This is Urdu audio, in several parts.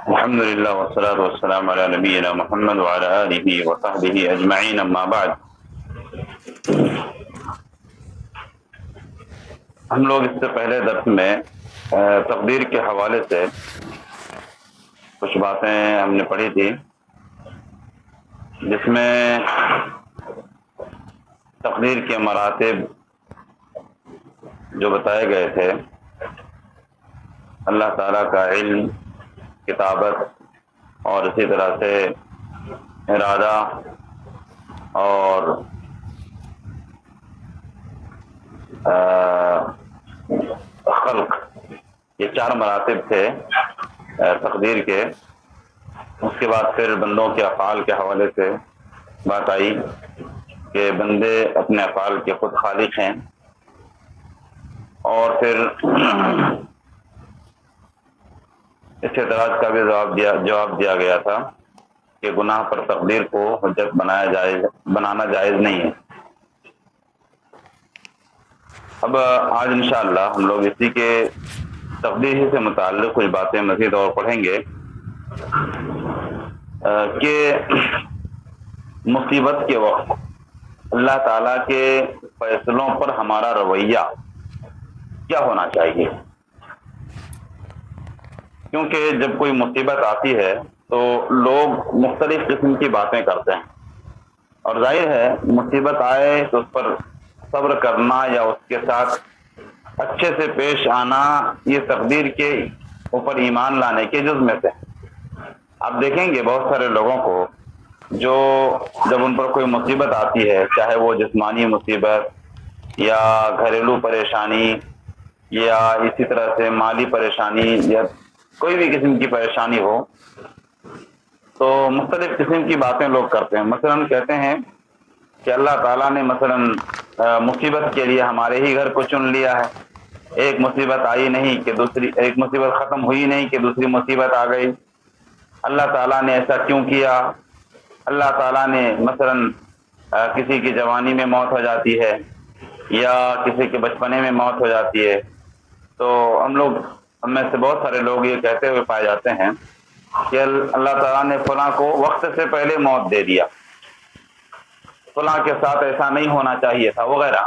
الحمد للہ والصلاة والسلام علی نبینا محمد وعلی آلہ وصحبہ اجمعین، اما بعد۔ ہم لوگ اس سے پہلے درس میں تقدیر کے حوالے سے کچھ باتیں ہم نے پڑھی تھی، جس میں تقدیر کے مراتب جو بتائے گئے تھے، اللہ تعالیٰ کا علم، کتابت اور اسی طرح سے ارادہ اور خلق، یہ چار مراتب تھے تقدیر کے۔ اس کے بعد پھر بندوں کے افعال کے حوالے سے بات آئی کہ بندے اپنے افعال کے خود خالق ہیں، اور پھر اس اعتراض کا بھی جواب دیا گیا تھا کہ گناہ پر تقدیر کو حجت بنانا جائز نہیں ہے۔ اب آج انشاءاللہ ہم لوگ اسی کے تقدیر ہی سے متعلق کچھ باتیں مزید اور پڑھیں گے کہ مصیبت کے وقت اللہ تعالیٰ کے فیصلوں پر ہمارا رویہ کیا ہونا چاہیے، کیونکہ جب کوئی مصیبت آتی ہے تو لوگ مختلف قسم کی باتیں کرتے ہیں، اور ظاہر ہے مصیبت آئے تو اس پر صبر کرنا یا اس کے ساتھ اچھے سے پیش آنا یہ تقدیر کے اوپر ایمان لانے کے جز میں سے۔ آپ دیکھیں گے بہت سارے لوگوں کو جو جب ان پر کوئی مصیبت آتی ہے، چاہے وہ جسمانی مصیبت یا گھریلو پریشانی یا اسی طرح سے مالی پریشانی یا کوئی بھی قسم کی پریشانی ہو، تو مختلف قسم کی باتیں لوگ کرتے ہیں۔ مثلا کہتے ہیں کہ اللہ تعالیٰ نے مثلا مصیبت کے لیے ہمارے ہی گھر کو چن لیا ہے، ایک مصیبت آئی نہیں کہ دوسری، ایک مصیبت ختم ہوئی نہیں کہ دوسری مصیبت آ گئی۔ اللہ تعالیٰ نے ایسا کیوں کیا؟ اللہ تعالیٰ نے مثلا کسی کی جوانی میں موت ہو جاتی ہے یا کسی کے بچپنے میں موت ہو جاتی ہے، تو ہم میں سے بہت سارے لوگ یہ کہتے ہوئے پائے جاتے ہیں کہ اللہ تعالیٰ نے فلاں کو وقت سے پہلے موت دے دیا، فلاں کے ساتھ ایسا نہیں ہونا چاہیے تھا، وغیرہ۔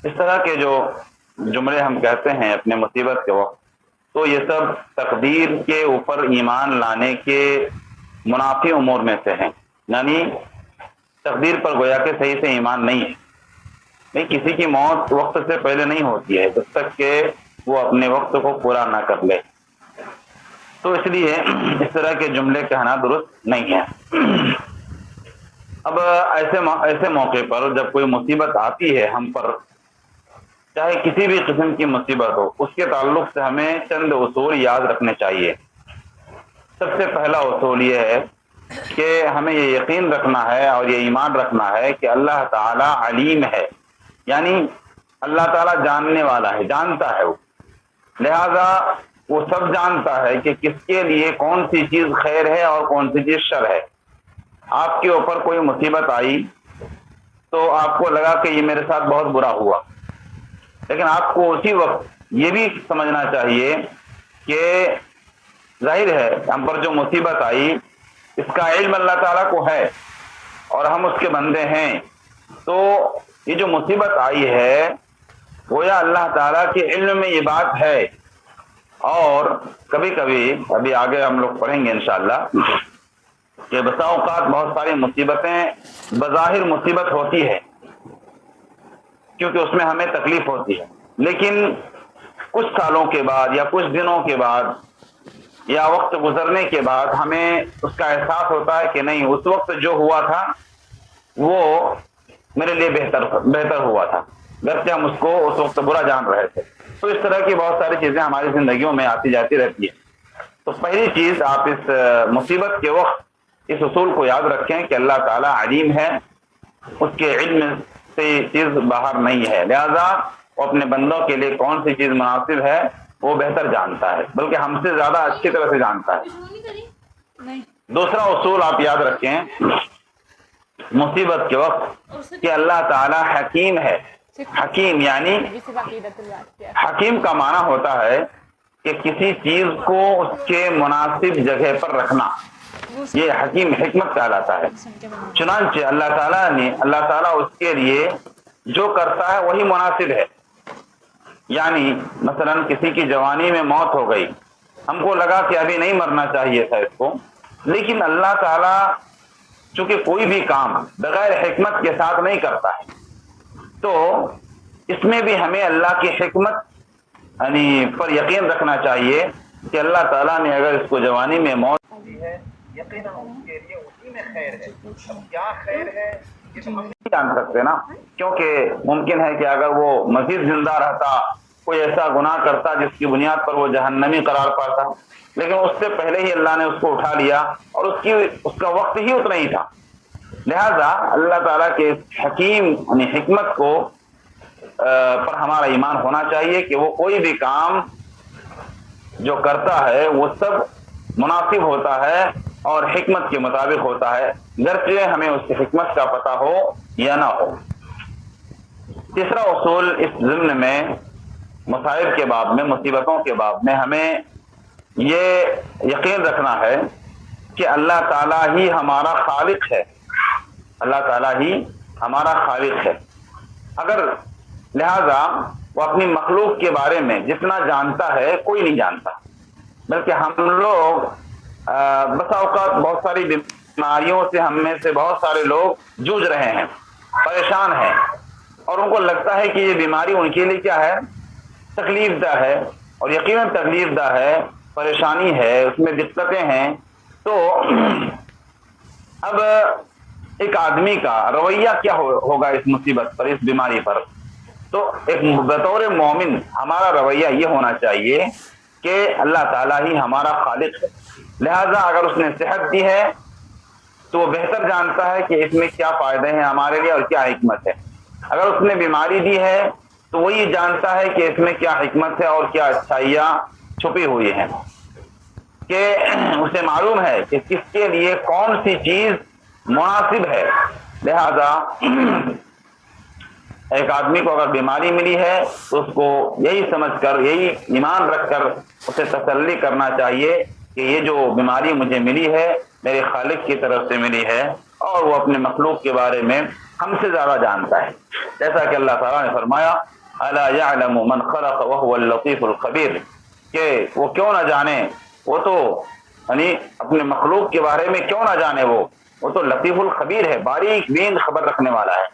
اس طرح کے جو جملے ہم کہتے ہیں اپنے مصیبت کے وقت، تو یہ سب تقدیر کے اوپر ایمان لانے کے منافی امور میں سے ہیں، یعنی تقدیر پر گویا کہ صحیح سے ایمان نہیں ہے۔ نہیں، کسی کی موت وقت سے پہلے نہیں ہوتی ہے جب تک کہ وہ اپنے وقت کو پورا نہ کر لے، تو اس لیے اس طرح کے جملے کہنا درست نہیں ہے۔ اب ایسے موقع پر جب کوئی مصیبت آتی ہے ہم پر، چاہے کسی بھی قسم کی مصیبت ہو، اس کے تعلق سے ہمیں چند اصول یاد رکھنے چاہیے۔ سب سے پہلا اصول یہ ہے کہ ہمیں یہ یقین رکھنا ہے اور یہ ایمان رکھنا ہے کہ اللہ تعالیٰ علیم ہے، یعنی اللہ تعالیٰ جاننے والا ہے، جانتا ہے، وہ لہذا وہ سب جانتا ہے کہ کس کے لیے کون سی چیز خیر ہے اور کون سی چیز شر ہے۔ آپ کے اوپر کوئی مصیبت آئی تو آپ کو لگا کہ یہ میرے ساتھ بہت برا ہوا، لیکن آپ کو اسی وقت یہ بھی سمجھنا چاہیے کہ ظاہر ہے ہم پر جو مصیبت آئی اس کا علم اللہ تعالیٰ کو ہے اور ہم اس کے بندے ہیں، تو یہ جو مصیبت آئی ہے گویا اللہ تعالیٰ کے علم میں یہ بات ہے۔ اور کبھی کبھی ابھی آگے ہم لوگ پڑھیں گے انشاءاللہ کہ بسا اوقات بہت ساری مصیبتیں بظاہر مصیبت ہوتی ہے کیونکہ اس میں ہمیں تکلیف ہوتی ہے، لیکن کچھ سالوں کے بعد یا کچھ دنوں کے بعد یا وقت گزرنے کے بعد ہمیں اس کا احساس ہوتا ہے کہ نہیں، اس وقت جو ہوا تھا وہ میرے لیے بہتر ہوا تھا، گرچہ ہم اس کو اس وقت برا جان رہے تھے۔ تو اس طرح کی بہت ساری چیزیں ہماری زندگیوں میں آتی جاتی رہتی ہے۔ تو پہلی چیز، آپ اس مصیبت کے وقت اس اصول کو یاد رکھیں کہ اللہ تعالیٰ علیم ہے، اس کے علم سے یہ چیز باہر نہیں ہے، لہذا وہ اپنے بندوں کے لیے کون سی چیز مناسب ہے وہ بہتر جانتا ہے، بلکہ ہم سے زیادہ اچھی طرح سے جانتا ہے۔ دوسرا اصول آپ یاد رکھیں مصیبت کے وقت کہ اللہ تعالیٰ حکیم ہے۔ حکیم یعنی حکیم کا معنی ہوتا ہے کہ کسی چیز کو اس کے مناسب جگہ پر رکھنا یہ حکیم حکمت کہلاتا ہے۔ چنانچہ اللہ تعالیٰ اس کے لیے جو کرتا ہے وہی مناسب ہے۔ یعنی مثلا کسی کی جوانی میں موت ہو گئی، ہم کو لگا کہ ابھی نہیں مرنا چاہیے تھا اس کو، لیکن اللہ تعالیٰ چونکہ کوئی بھی کام بغیر حکمت کے ساتھ نہیں کرتا ہے، تو اس میں بھی ہمیں اللہ کی حکمت پر یقین رکھنا چاہیے کہ اللہ تعالیٰ نے اگر اس کو جوانی میں موت دی ہے، یقیناً اس کے لیے اسی میں خیر ہے۔ اب کیا خیر ہے یہ تو ہم نہیں جان سکتے نا، کیونکہ ممکن ہے کہ اگر وہ مزید زندہ رہتا، کوئی ایسا گناہ کرتا جس کی بنیاد پر وہ جہنمی قرار پاتا، لیکن اس سے پہلے ہی اللہ نے اس کو اٹھا لیا اور اس کا وقت ہی اتنا ہی تھا۔ لہذا اللہ تعالیٰ کے حکیم حکمت کو پر ہمارا ایمان ہونا چاہیے کہ وہ کوئی بھی کام جو کرتا ہے وہ سب مناسب ہوتا ہے اور حکمت کے مطابق ہوتا ہے، گرچہ ہمیں اس کی حکمت کا پتہ ہو یا نہ ہو۔ تیسرا اصول اس ضمن میں مصائب کے باب میں، مصیبتوں کے باب میں ہمیں یہ یقین رکھنا ہے کہ اللہ تعالیٰ ہی ہمارا خالق ہے، اللہ تعالیٰ ہی ہمارا خالق ہے۔ اگر لہذا وہ اپنی مخلوق کے بارے میں جتنا جانتا ہے کوئی نہیں جانتا، بلکہ ہم لوگ بسا اوقات بہت ساری بیماریوں سے ہم میں سے بہت سارے لوگ جوجھ رہے ہیں، پریشان ہیں، اور ان کو لگتا ہے کہ یہ بیماری ان کے لیے کیا ہے، تکلیف دہ ہے، اور یقیناً تکلیف دہ ہے، پریشانی ہے، اس میں دقتیں ہیں۔ تو اب ایک آدمی کا رویہ کیا ہوگا اس مصیبت پر، اس بیماری پر؟ تو ایک بطور مومن ہمارا رویہ یہ ہونا چاہیے کہ اللہ تعالیٰ ہی ہمارا خالق ہے، لہذا اگر اس نے صحت دی ہے تو وہ بہتر جانتا ہے کہ اس میں کیا فائدے ہیں ہمارے لیے اور کیا حکمت ہے۔ اگر اس نے بیماری دی ہے تو وہ یہ جانتا ہے کہ اس میں کیا حکمت ہے اور کیا اچھائیاں چھپی ہوئی ہیں، کہ اسے معلوم ہے کہ کس کے لیے کون سی چیز مناسب ہے۔ لہذا ایک آدمی کو اگر بیماری ملی ہے تو اس کو یہی سمجھ کر، یہی ایمان رکھ کر اسے تسلی کرنا چاہیے کہ یہ جو بیماری مجھے ملی ہے میرے خالق کی طرف سے ملی ہے، اور وہ اپنے مخلوق کے بارے میں ہم سے زیادہ جانتا ہے، جیسا کہ اللہ تعالیٰ نے فرمایا الا يعلم من خلق وهو اللطيف الخبير، کہ وہ کیوں نہ جانے، وہ تو اپنے مخلوق کے بارے میں کیوں نہ جانے، وہ تو لطیف الخبیر ہے، باریک بین خبر رکھنے والا ہے۔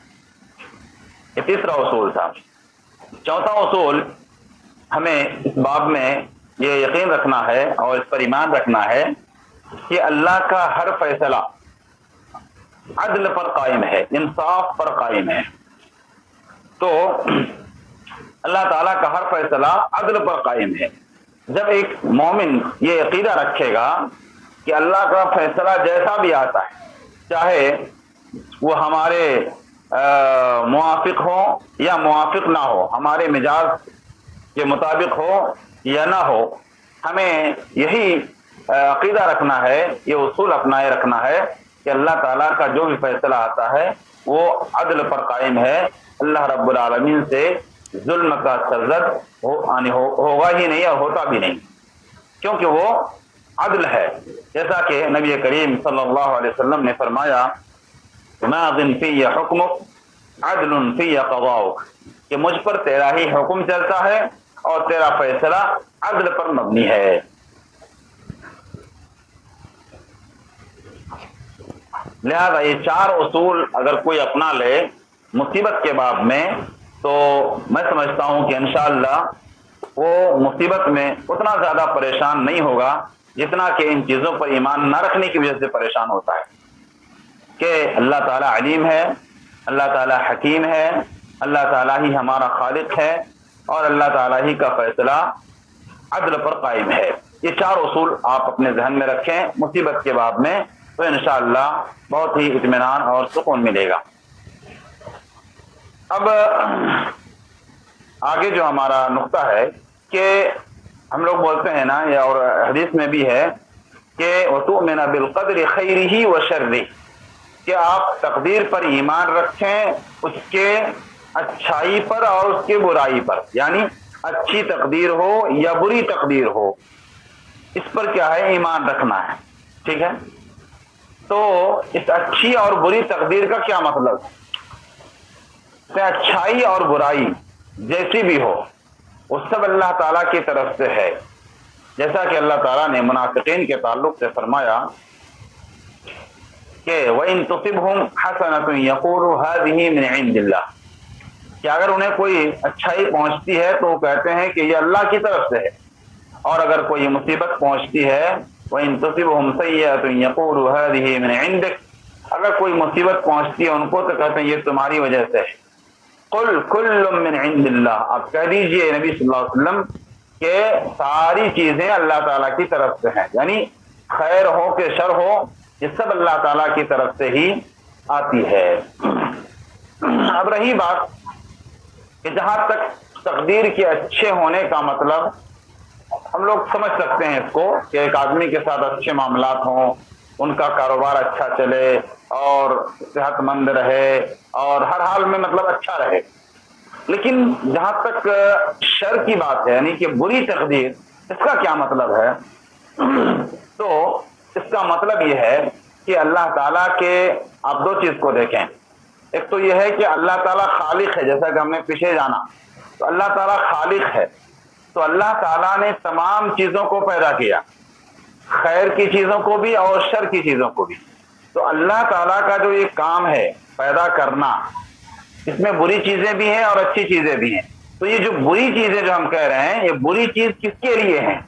یہ تیسرا اصول تھا۔ چوتھا اصول ہمیں اس باب میں یہ یقین رکھنا ہے اور اس پر ایمان رکھنا ہے کہ اللہ کا ہر فیصلہ عدل پر قائم ہے، انصاف پر قائم ہے۔ تو اللہ تعالیٰ کا ہر فیصلہ عدل پر قائم ہے۔ جب ایک مومن یہ عقیدہ رکھے گا کہ اللہ کا فیصلہ جیسا بھی آتا ہے، چاہے وہ ہمارے موافق ہو یا موافق نہ ہو، ہمارے مزاج کے مطابق ہو یا نہ ہو، ہمیں یہی عقیدہ رکھنا ہے، یہ اصول اپنائے رکھنا ہے کہ اللہ تعالیٰ کا جو بھی فیصلہ آتا ہے وہ عدل پر قائم ہے۔ اللہ رب العالمین سے ظلم کا سرزد ہوگا ہی نہیں اور ہوتا بھی نہیں، کیونکہ وہ عدل ہے، جیسا کہ نبی کریم صلی اللہ علیہ وسلم نے فرمایا ماضٍ فی حکمک عدل فی قضاؤک، کہ مجھ پر تیرا ہی حکم چلتا ہے اور تیرا فیصلہ عدل پر مبنی ہے۔ لہذا یہ چار اصول اگر کوئی اپنا لے مصیبت کے باب میں، تو میں سمجھتا ہوں کہ انشاءاللہ وہ مصیبت میں اتنا زیادہ پریشان نہیں ہوگا جتنا کہ ان چیزوں پر ایمان نہ رکھنے کی وجہ سے پریشان ہوتا ہے، کہ اللہ تعالیٰ علیم ہے، اللہ تعالیٰ حکیم ہے، اللہ تعالیٰ ہی ہمارا خالق ہے، اور اللہ تعالیٰ ہی کا فیصلہ عدل پر قائم ہے۔ یہ چار اصول آپ اپنے ذہن میں رکھیں مصیبت کے باب میں، تو انشاءاللہ بہت ہی اطمینان اور سکون ملے گا۔ اب آگے جو ہمارا نقطہ ہے کہ ہم لوگ بولتے ہیں نا، یا اور حدیث میں بھی ہے کہ وَتُؤْمِنَ بِالْقَدْرِ خَيْرِهِ وَشَرِّهِ، کہ آپ تقدیر پر ایمان رکھیں، اس کے اچھائی پر اور اس کے برائی پر، یعنی اچھی تقدیر ہو یا بری تقدیر ہو، اس پر کیا ہے ایمان رکھنا ہے، ٹھیک ہے؟ تو اس اچھی اور بری تقدیر کا کیا مطلب؟ اچھائی اور برائی جیسی بھی ہو وہ سب اللہ تعالیٰ کی طرف سے ہے، جیسا کہ اللہ تعالیٰ نے منافقین کے تعلق سے فرمایا کہ وَإِن تُصِبْهُمْ حَسَنَةٌ يَقُولُوا هَذِهِ مِنْ عِنْدِ اللَّهِ، کہ اگر انہیں کوئی اچھائی پہنچتی ہے تو وہ کہتے ہیں کہ یہ اللہ کی طرف سے ہے، اور اگر کوئی مصیبت پہنچتی ہے وَإِن تُصِبْهُمْ سَيِّئَةٌ يَقُولُوا هَذِهِ مِنْ عِنْدِكَ، اگر کوئی مصیبت پہنچتی ہے ان کو تو کہتے ہیں یہ تمہاری وجہ سے ہے۔ قُلْ كُلٌّ مِّنْ عِنْدِ اللَّهِ، آپ کہہ دیجئے نبی صلی اللہ علیہ وسلم کہ ساری چیزیں اللہ تعالیٰ کی طرف سے ہیں، یعنی خیر ہو کہ شر ہو یہ سب اللہ تعالیٰ کی طرف سے ہی آتی ہے۔ اب رہی بات کہ جہاں تک تقدیر کے اچھے ہونے کا مطلب، ہم لوگ سمجھ سکتے ہیں اس کو کہ ایک آدمی کے ساتھ اچھے معاملات ہوں، ان کا کاروبار اچھا چلے اور صحت مند رہے اور ہر حال میں مطلب اچھا رہے، لیکن جہاں تک شر کی بات ہے یعنی کہ بری تقدیر، اس کا کیا مطلب ہے؟ تو اس کا مطلب یہ ہے کہ اللہ تعالیٰ کے، آپ دو چیز کو دیکھیں، ایک تو یہ ہے کہ اللہ تعالیٰ خالق ہے، جیسا کہ ہم نے پیچھے جانا، تو اللہ تعالیٰ خالق ہے، تو اللہ تعالیٰ نے تمام چیزوں کو پیدا کیا، خیر کی چیزوں کو بھی اور شر کی چیزوں کو بھی، تو اللہ تعالیٰ کا جو یہ کام ہے پیدا کرنا، اس میں بری چیزیں بھی ہیں اور اچھی چیزیں بھی ہیں، تو یہ جو بری چیزیں جو ہم کہہ رہے ہیں یہ بری چیز کس کے لیے ہیں؟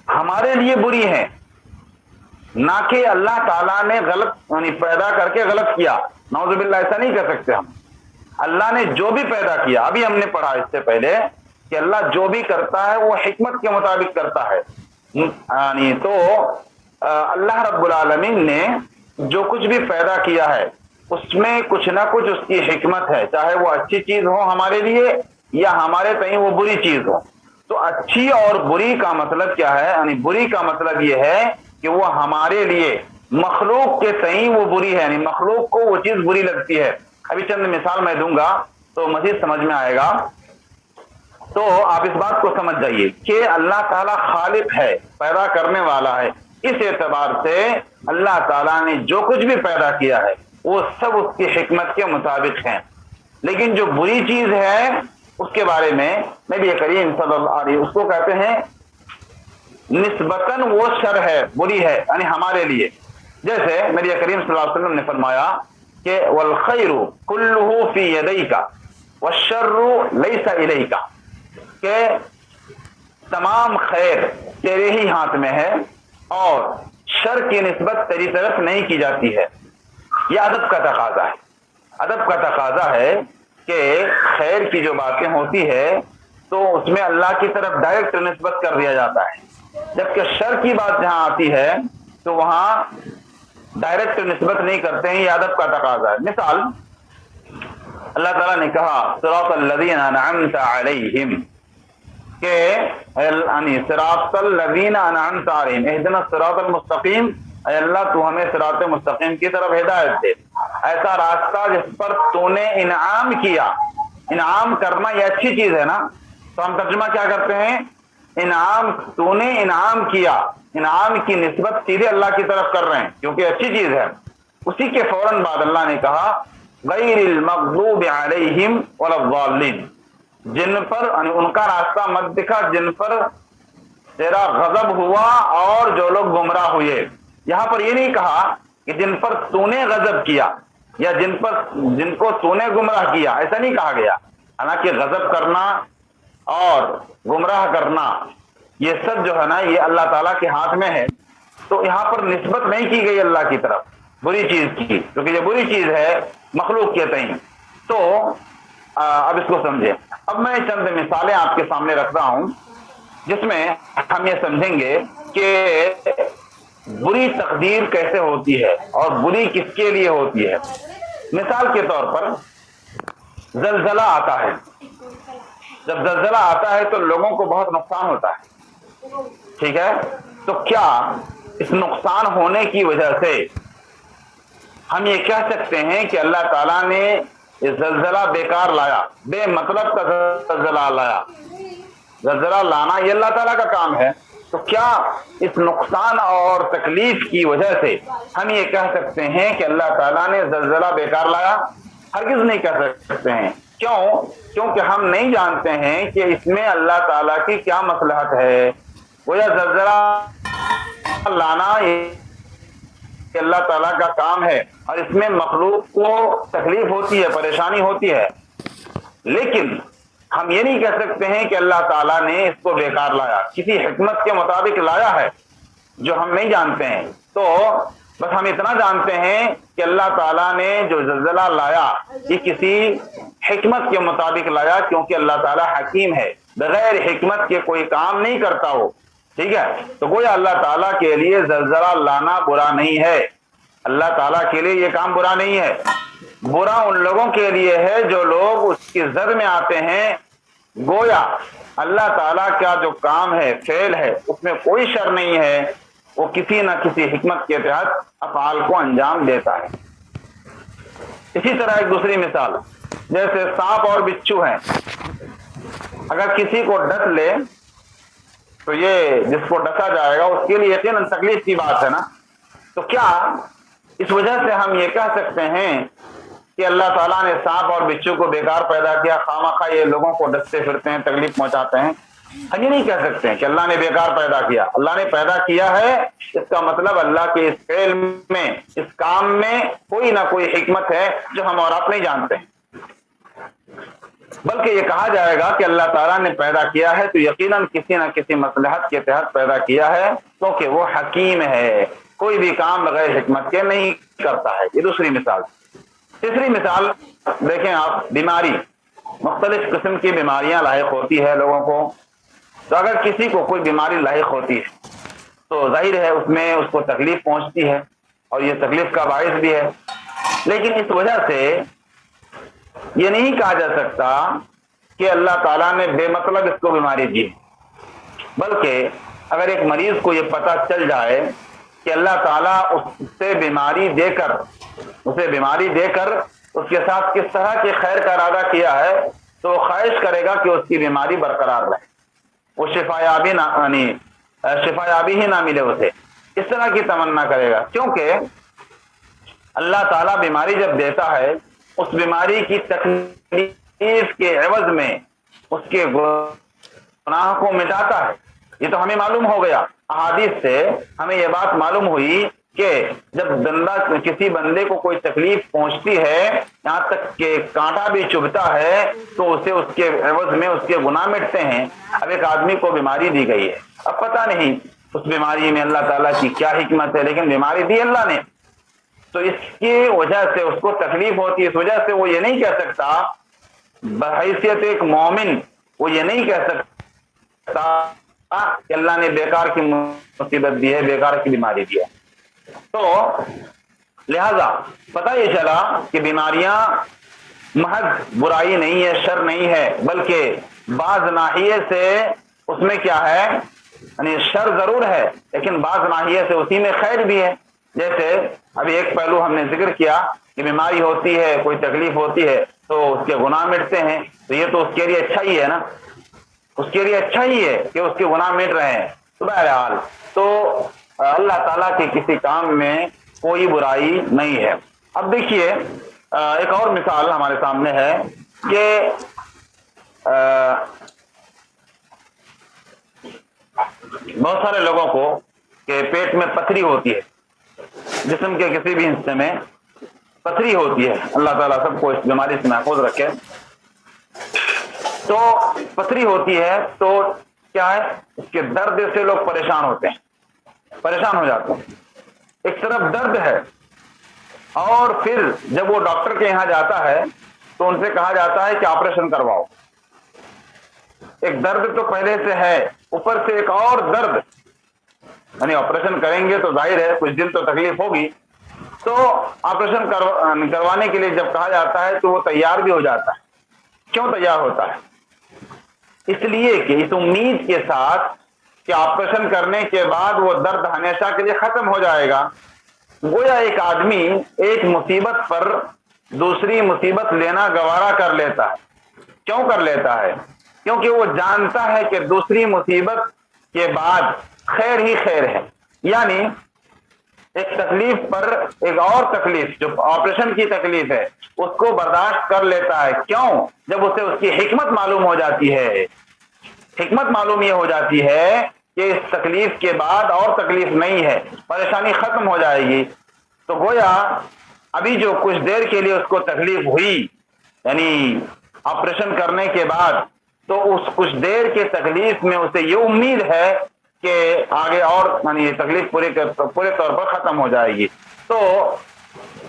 ہمارے لیے بری ہے، نہ کہ اللہ تعالیٰ نے غلط یعنی پیدا کر کے غلط کیا، نعوذ باللہ ایسا نہیں کہہ سکتے ہم۔ اللہ نے جو بھی پیدا کیا، ابھی ہم نے پڑھا اس سے پہلے کہ اللہ جو بھی کرتا ہے وہ حکمت کے مطابق کرتا ہے، یعنی تو اللہ رب العالمین نے جو کچھ بھی پیدا کیا ہے اس میں کچھ نہ کچھ اس کی حکمت ہے، چاہے وہ اچھی چیز ہو ہمارے لیے یا ہمارے تئیں وہ بری چیز ہو۔ تو اچھی اور بری کا مطلب کیا ہے؟ یعنی بری کا مطلب یہ ہے کہ وہ ہمارے لیے مخلوق کے تئیں وہ بری ہے، یعنی مخلوق کو وہ چیز بری لگتی ہے۔ ابھی چند مثال میں دوں گا تو مزید سمجھ میں آئے گا۔ تو آپ اس بات کو سمجھ جائیے کہ اللہ تعالیٰ خالق ہے، پیدا کرنے والا ہے، اس اعتبار سے اللہ تعالیٰ نے جو کچھ بھی پیدا کیا ہے وہ سب اس کی حکمت کے مطابق ہیں، لیکن جو بری چیز ہے اس کے بارے میں نبی کریم صلی اللہ علیہ وسلم اس کو کہتے ہیں نسبتاً وہ شر ہے، بری ہے، یعنی ہمارے لیے، جیسے نبی کریم صلی اللہ علیہ وسلم نے فرمایا کہ والخیر کلہ فی یدیک والشر لیس الیک، کہ تمام خیر تیرے ہی ہاتھ میں ہے اور شر کی نسبت تیری طرف نہیں کی جاتی ہے۔ یہ ادب کا تقاضا ہے، ادب کا تقاضا ہے کہ خیر کی جو باتیں ہوتی ہے تو اس میں اللہ کی طرف ڈائریکٹ نسبت کر دیا جاتا ہے، جبکہ شر کی بات جہاں آتی ہے تو وہاں ڈائریکٹ نسبت نہیں کرتے ہیں، یہ ادب کا تقاضا ہے۔ مثال اللہ تعالیٰ نے کہا صراط الذین انعمت علیہم، کہ یعنی صراط الذین انعمت علیہم اہدنا الصراط المستقیم، اے اللہ تو ہمیں صراط مستقیم کی طرف ہدایت دے، ایسا راستہ جس پر تو نے انعام کیا۔ انعام کرنا یہ اچھی چیز ہے نا، تو ہم ترجمہ کیا کرتے ہیں؟ انعام، تو نے انعام کیا، انعام کی نسبت سیدھے اللہ کی طرف کر رہے ہیں کیونکہ اچھی چیز ہے۔ اسی کے فوراً بعد اللہ نے کہا غیر المغضوب علیہم ولا الضالین، جن پر ان کا راستہ مت دکھا جن پر تیرا غضب ہوا اور جو لوگ گمراہ ہوئے۔ یہاں پر یہ نہیں کہا کہ جن پر تو نے غضب کیا یا جن کو تو نے گمراہ کیا، ایسا نہیں کہا گیا، حالانکہ غضب کرنا اور گمراہ کرنا یہ سب جو ہے نا یہ اللہ تعالیٰ کے ہاتھ میں ہے، تو یہاں پر نسبت نہیں کی گئی اللہ کی طرف بری چیز کی، کیونکہ یہ بری چیز ہے مخلوق کے تئیں۔ تو اب اس کو سمجھیں۔ اب میں چند مثالیں آپ کے سامنے رکھ رہا ہوں جس میں ہم یہ سمجھیں گے کہ بری تقدیر کیسے ہوتی ہے اور بری کس کے لیے ہوتی ہے۔ مثال کے طور پر زلزلہ آتا ہے، جب زلزلہ آتا ہے تو لوگوں کو بہت نقصان ہوتا ہے، ٹھیک ہے؟ تو کیا اس نقصان ہونے کی وجہ سے ہم یہ کہہ سکتے ہیں کہ اللہ تعالیٰ نے یہ زلزلہ بیکار لایا، بے مطلب کا زلزلہ لایا، زلزلہ لانا یہ اللہ تعالیٰ کا کام ہے، تو کیا اس نقصان اور تکلیف کی وجہ سے ہم یہ کہہ سکتے ہیں کہ اللہ تعالیٰ نے زلزلہ بیکار لایا؟ ہرگز نہیں کہہ سکتے ہیں۔ کیوں؟ کیونکہ ہم نہیں جانتے ہیں کہ اس میں اللہ تعالیٰ کی کیا مصلحت ہے۔ وہ یا زلزلہ لانا یہ اللہ تعالیٰ کا کام ہے اور اس میں مخلوق کو تکلیف ہوتی ہے، پریشانی ہوتی ہے، لیکن ہم یہ نہیں کہہ سکتے ہیں کہ اللہ تعالیٰ نے اس کو بیکار لایا، کسی حکمت کے مطابق لایا ہے جو ہم نہیں جانتے ہیں۔ تو بس ہم اتنا جانتے ہیں کہ اللہ تعالیٰ نے جو زلزلہ لایا یہ کسی حکمت کے مطابق لایا، کیونکہ اللہ تعالیٰ حکیم ہے، بغیر حکمت کے کوئی کام نہیں کرتا ہو، ٹھیک ہے؟ تو گویا اللہ تعالیٰ کے لیے زلزلہ لانا برا نہیں ہے، اللہ تعالیٰ کے لیے یہ کام برا نہیں ہے۔ برا ان لوگوں کے لیے ہے جو لوگ اس کی زد میں آتے ہیں، گویا اللہ تعالیٰ کا جو کام ہے، فعل ہے، اس میں کوئی شر نہیں ہے، وہ کسی نہ کسی حکمت کے تحت افعال کو انجام دیتا ہے۔ اسی طرح ایک دوسری مثال، جیسے سانپ اور بچھو ہیں، اگر کسی کو ڈس لے تو یہ جس کو ڈسا جائے گا اس کے لیے یقیناً تکلیف کی بات ہے نا۔ تو کیا اس وجہ سے ہم یہ کہہ سکتے ہیں کہ اللہ تعالیٰ نے سانپ اور بچھو کو بیکار پیدا کیا، خواہ یہ لوگوں کو ڈستے پھرتے ہیں، تکلیف پہنچاتے ہیں؟ ہم یہ نہیں کہہ سکتے ہیں کہ اللہ نے بیکار پیدا کیا، اللہ نے پیدا کیا ہے، اس کا مطلب اللہ کے اس فعل میں، اس کام میں کوئی نہ کوئی حکمت ہے جو ہم اور آپ نہیں جانتے ہیں۔ بلکہ یہ کہا جائے گا کہ اللہ تعالیٰ نے پیدا کیا ہے تو یقیناً کسی نہ کسی مصلحت کے تحت پیدا کیا ہے، کیونکہ وہ حکیم ہے، کوئی بھی کام بغیر حکمت کے نہیں کرتا ہے۔ یہ دوسری مثال۔ تیسری مثال دیکھیں آپ، بیماری، مختلف قسم کی بیماریاں لاحق ہوتی ہے لوگوں کو، تو اگر کسی کو کوئی بیماری لاحق ہوتی ہے تو ظاہر ہے اس میں اس کو تکلیف پہنچتی ہے اور یہ تکلیف کا باعث بھی ہے، لیکن اس وجہ سے یہ نہیں کہا جا سکتا کہ اللہ تعالیٰ نے بے مطلب اس کو بیماری دی، بلکہ اگر ایک مریض کو یہ پتہ چل جائے کہ اللہ تعالیٰ اس سے بیماری دے کر اس کے ساتھ کس طرح کے خیر کا ارادہ کیا ہے، تو وہ خواہش کرے گا کہ اس کی بیماری برقرار رہے، وہ شفا یابی ہی نہ ملے اسے، اس طرح کی تمنا کرے گا، کیونکہ اللہ تعالیٰ بیماری جب دیتا ہے اس بیماری کی تکلیف کے عوض میں اس کے گناہ کو مٹاتا ہے۔ یہ تو ہمیں معلوم ہو گیا، احادیث سے ہمیں یہ بات معلوم ہوئی کہ جب کسی بندے کو کوئی تکلیف پہنچتی ہے، یہاں تک کہ کانٹا بھی چبھتا ہے، تو اسے اس کے عوض میں اس کے گناہ مٹتے ہیں۔ اب ایک آدمی کو بیماری دی گئی ہے، اب پتہ نہیں اس بیماری میں اللہ تعالیٰ کی کیا حکمت ہے، لیکن بیماری دی اللہ نے، تو اس کی وجہ سے اس کو تکلیف ہوتی ہے، اس وجہ سے وہ یہ نہیں کہہ سکتا بحیثیت ایک مومن، وہ یہ نہیں کہہ سکتا کہ اللہ نے بیکار کی مصیبت دی ہے، بیکار کی بیماری دی ہے۔ تو لہذا پتہ یہ چلا کہ بیماریاں محض برائی نہیں ہے، شر نہیں ہے، بلکہ بعض ناحیے سے اس میں کیا ہے، یعنی شر ضرور ہے لیکن بعض ناحیے سے اسی میں خیر بھی ہے۔ جیسے ابھی ایک پہلو ہم نے ذکر کیا کہ بیماری ہوتی ہے، کوئی تکلیف ہوتی ہے تو اس کے گناہ مٹتے ہیں، تو یہ تو اس کے لیے اچھا ہی ہے نا، اس کے لیے اچھا ہی ہے کہ اس کے گناہ مٹ رہے ہیں۔ تو بہرحال تو اللہ تعالیٰ کے کسی کام میں کوئی برائی نہیں ہے۔ اب دیکھیے ایک اور مثال ہمارے سامنے ہے کہ بہت سارے لوگوں کو کہ پیٹ میں پتھری ہوتی ہے، جسم کے کسی بھی حصے میں پتھری ہوتی ہے، اللہ تعالیٰ سب کو اس بیماری سے محفوظ رکھے۔ تو پتھری ہوتی ہے تو کیا ہے، اس کے درد سے لوگ پریشان ہوتے ہیں، پریشان ہو جاتے ہیں، ایک طرف درد ہے، اور پھر جب وہ ڈاکٹر کے یہاں جاتا ہے تو ان سے کہا جاتا ہے کہ آپریشن کرواؤ۔ ایک درد تو پہلے سے ہے، اوپر سے ایک اور درد، یعنی آپریشن کریں گے تو ظاہر ہے کچھ دن تو تکلیف ہوگی، تو آپریشن کروانے کے لیے جب کہا جاتا ہے تو وہ تیار بھی ہو جاتا ہے۔ کیوں تیار ہوتا ہے؟ اس لیے کہ اس امید کے ساتھ کہ آپریشن کرنے کے بعد وہ درد ہمیشہ کے لیے ختم ہو جائے گا۔ گویا ایک آدمی ایک مصیبت پر دوسری مصیبت لینا گوارا کر لیتا ہے۔ کیوں کر لیتا ہے؟ کیونکہ وہ جانتا ہے کہ دوسری مصیبت کے بعد خیر ہی خیر ہے، یعنی ایک تکلیف پر ایک اور تکلیف جو آپریشن کی تکلیف ہے اس کو برداشت کر لیتا ہے۔ کیوں؟ جب اسے اس کی حکمت معلوم ہو جاتی ہے، حکمت معلوم یہ ہو جاتی ہے کہ اس تکلیف کے بعد اور تکلیف نہیں ہے، پریشانی ختم ہو جائے گی، تو گویا ابھی جو کچھ دیر کے لیے اس کو تکلیف ہوئی یعنی آپریشن کرنے کے بعد، تو اس کچھ دیر کے تکلیف میں اسے یہ امید ہے کہ آگے اور یعنی تکلیف پورے طور پر ختم ہو جائے گی۔ تو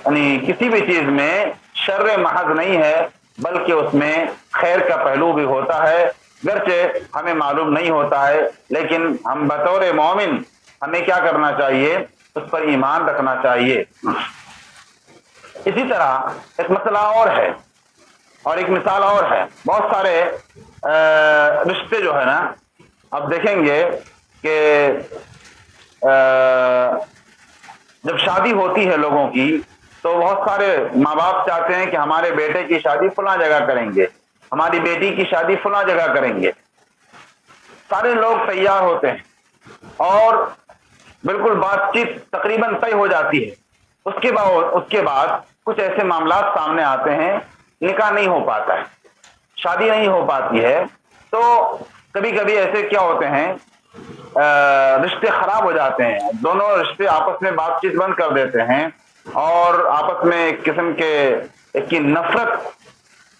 یعنی کسی بھی چیز میں شر محض نہیں ہے بلکہ اس میں خیر کا پہلو بھی ہوتا ہے، گرچہ ہمیں معلوم نہیں ہوتا ہے، لیکن ہم بطور مومن ہمیں کیا کرنا چاہیے؟ اس پر ایمان رکھنا چاہیے۔ اسی طرح ایک مسئلہ اور ہے اور ایک مثال اور ہے، بہت سارے رشتے جو ہے نا، آپ دیکھیں گے کہ جب شادی ہوتی ہے لوگوں کی تو بہت سارے ماں باپ چاہتے ہیں کہ ہمارے بیٹے کی شادی فلاں جگہ کریں گے، ہماری بیٹی کی شادی فلاں جگہ کریں گے۔ سارے لوگ تیار ہوتے ہیں اور بالکل بات چیت تقریباً طے ہو جاتی ہے۔ اس کے بعد کچھ ایسے معاملات سامنے آتے ہیں، نکاح نہیں ہو پاتا ہے، شادی نہیں ہو پاتی ہے۔ تو کبھی کبھی ایسے کیا ہوتے ہیں، رشتے خراب ہو جاتے ہیں، دونوں رشتے آپس میں بات چیت بند کر دیتے ہیں اور آپس میں ایک قسم کی نفرت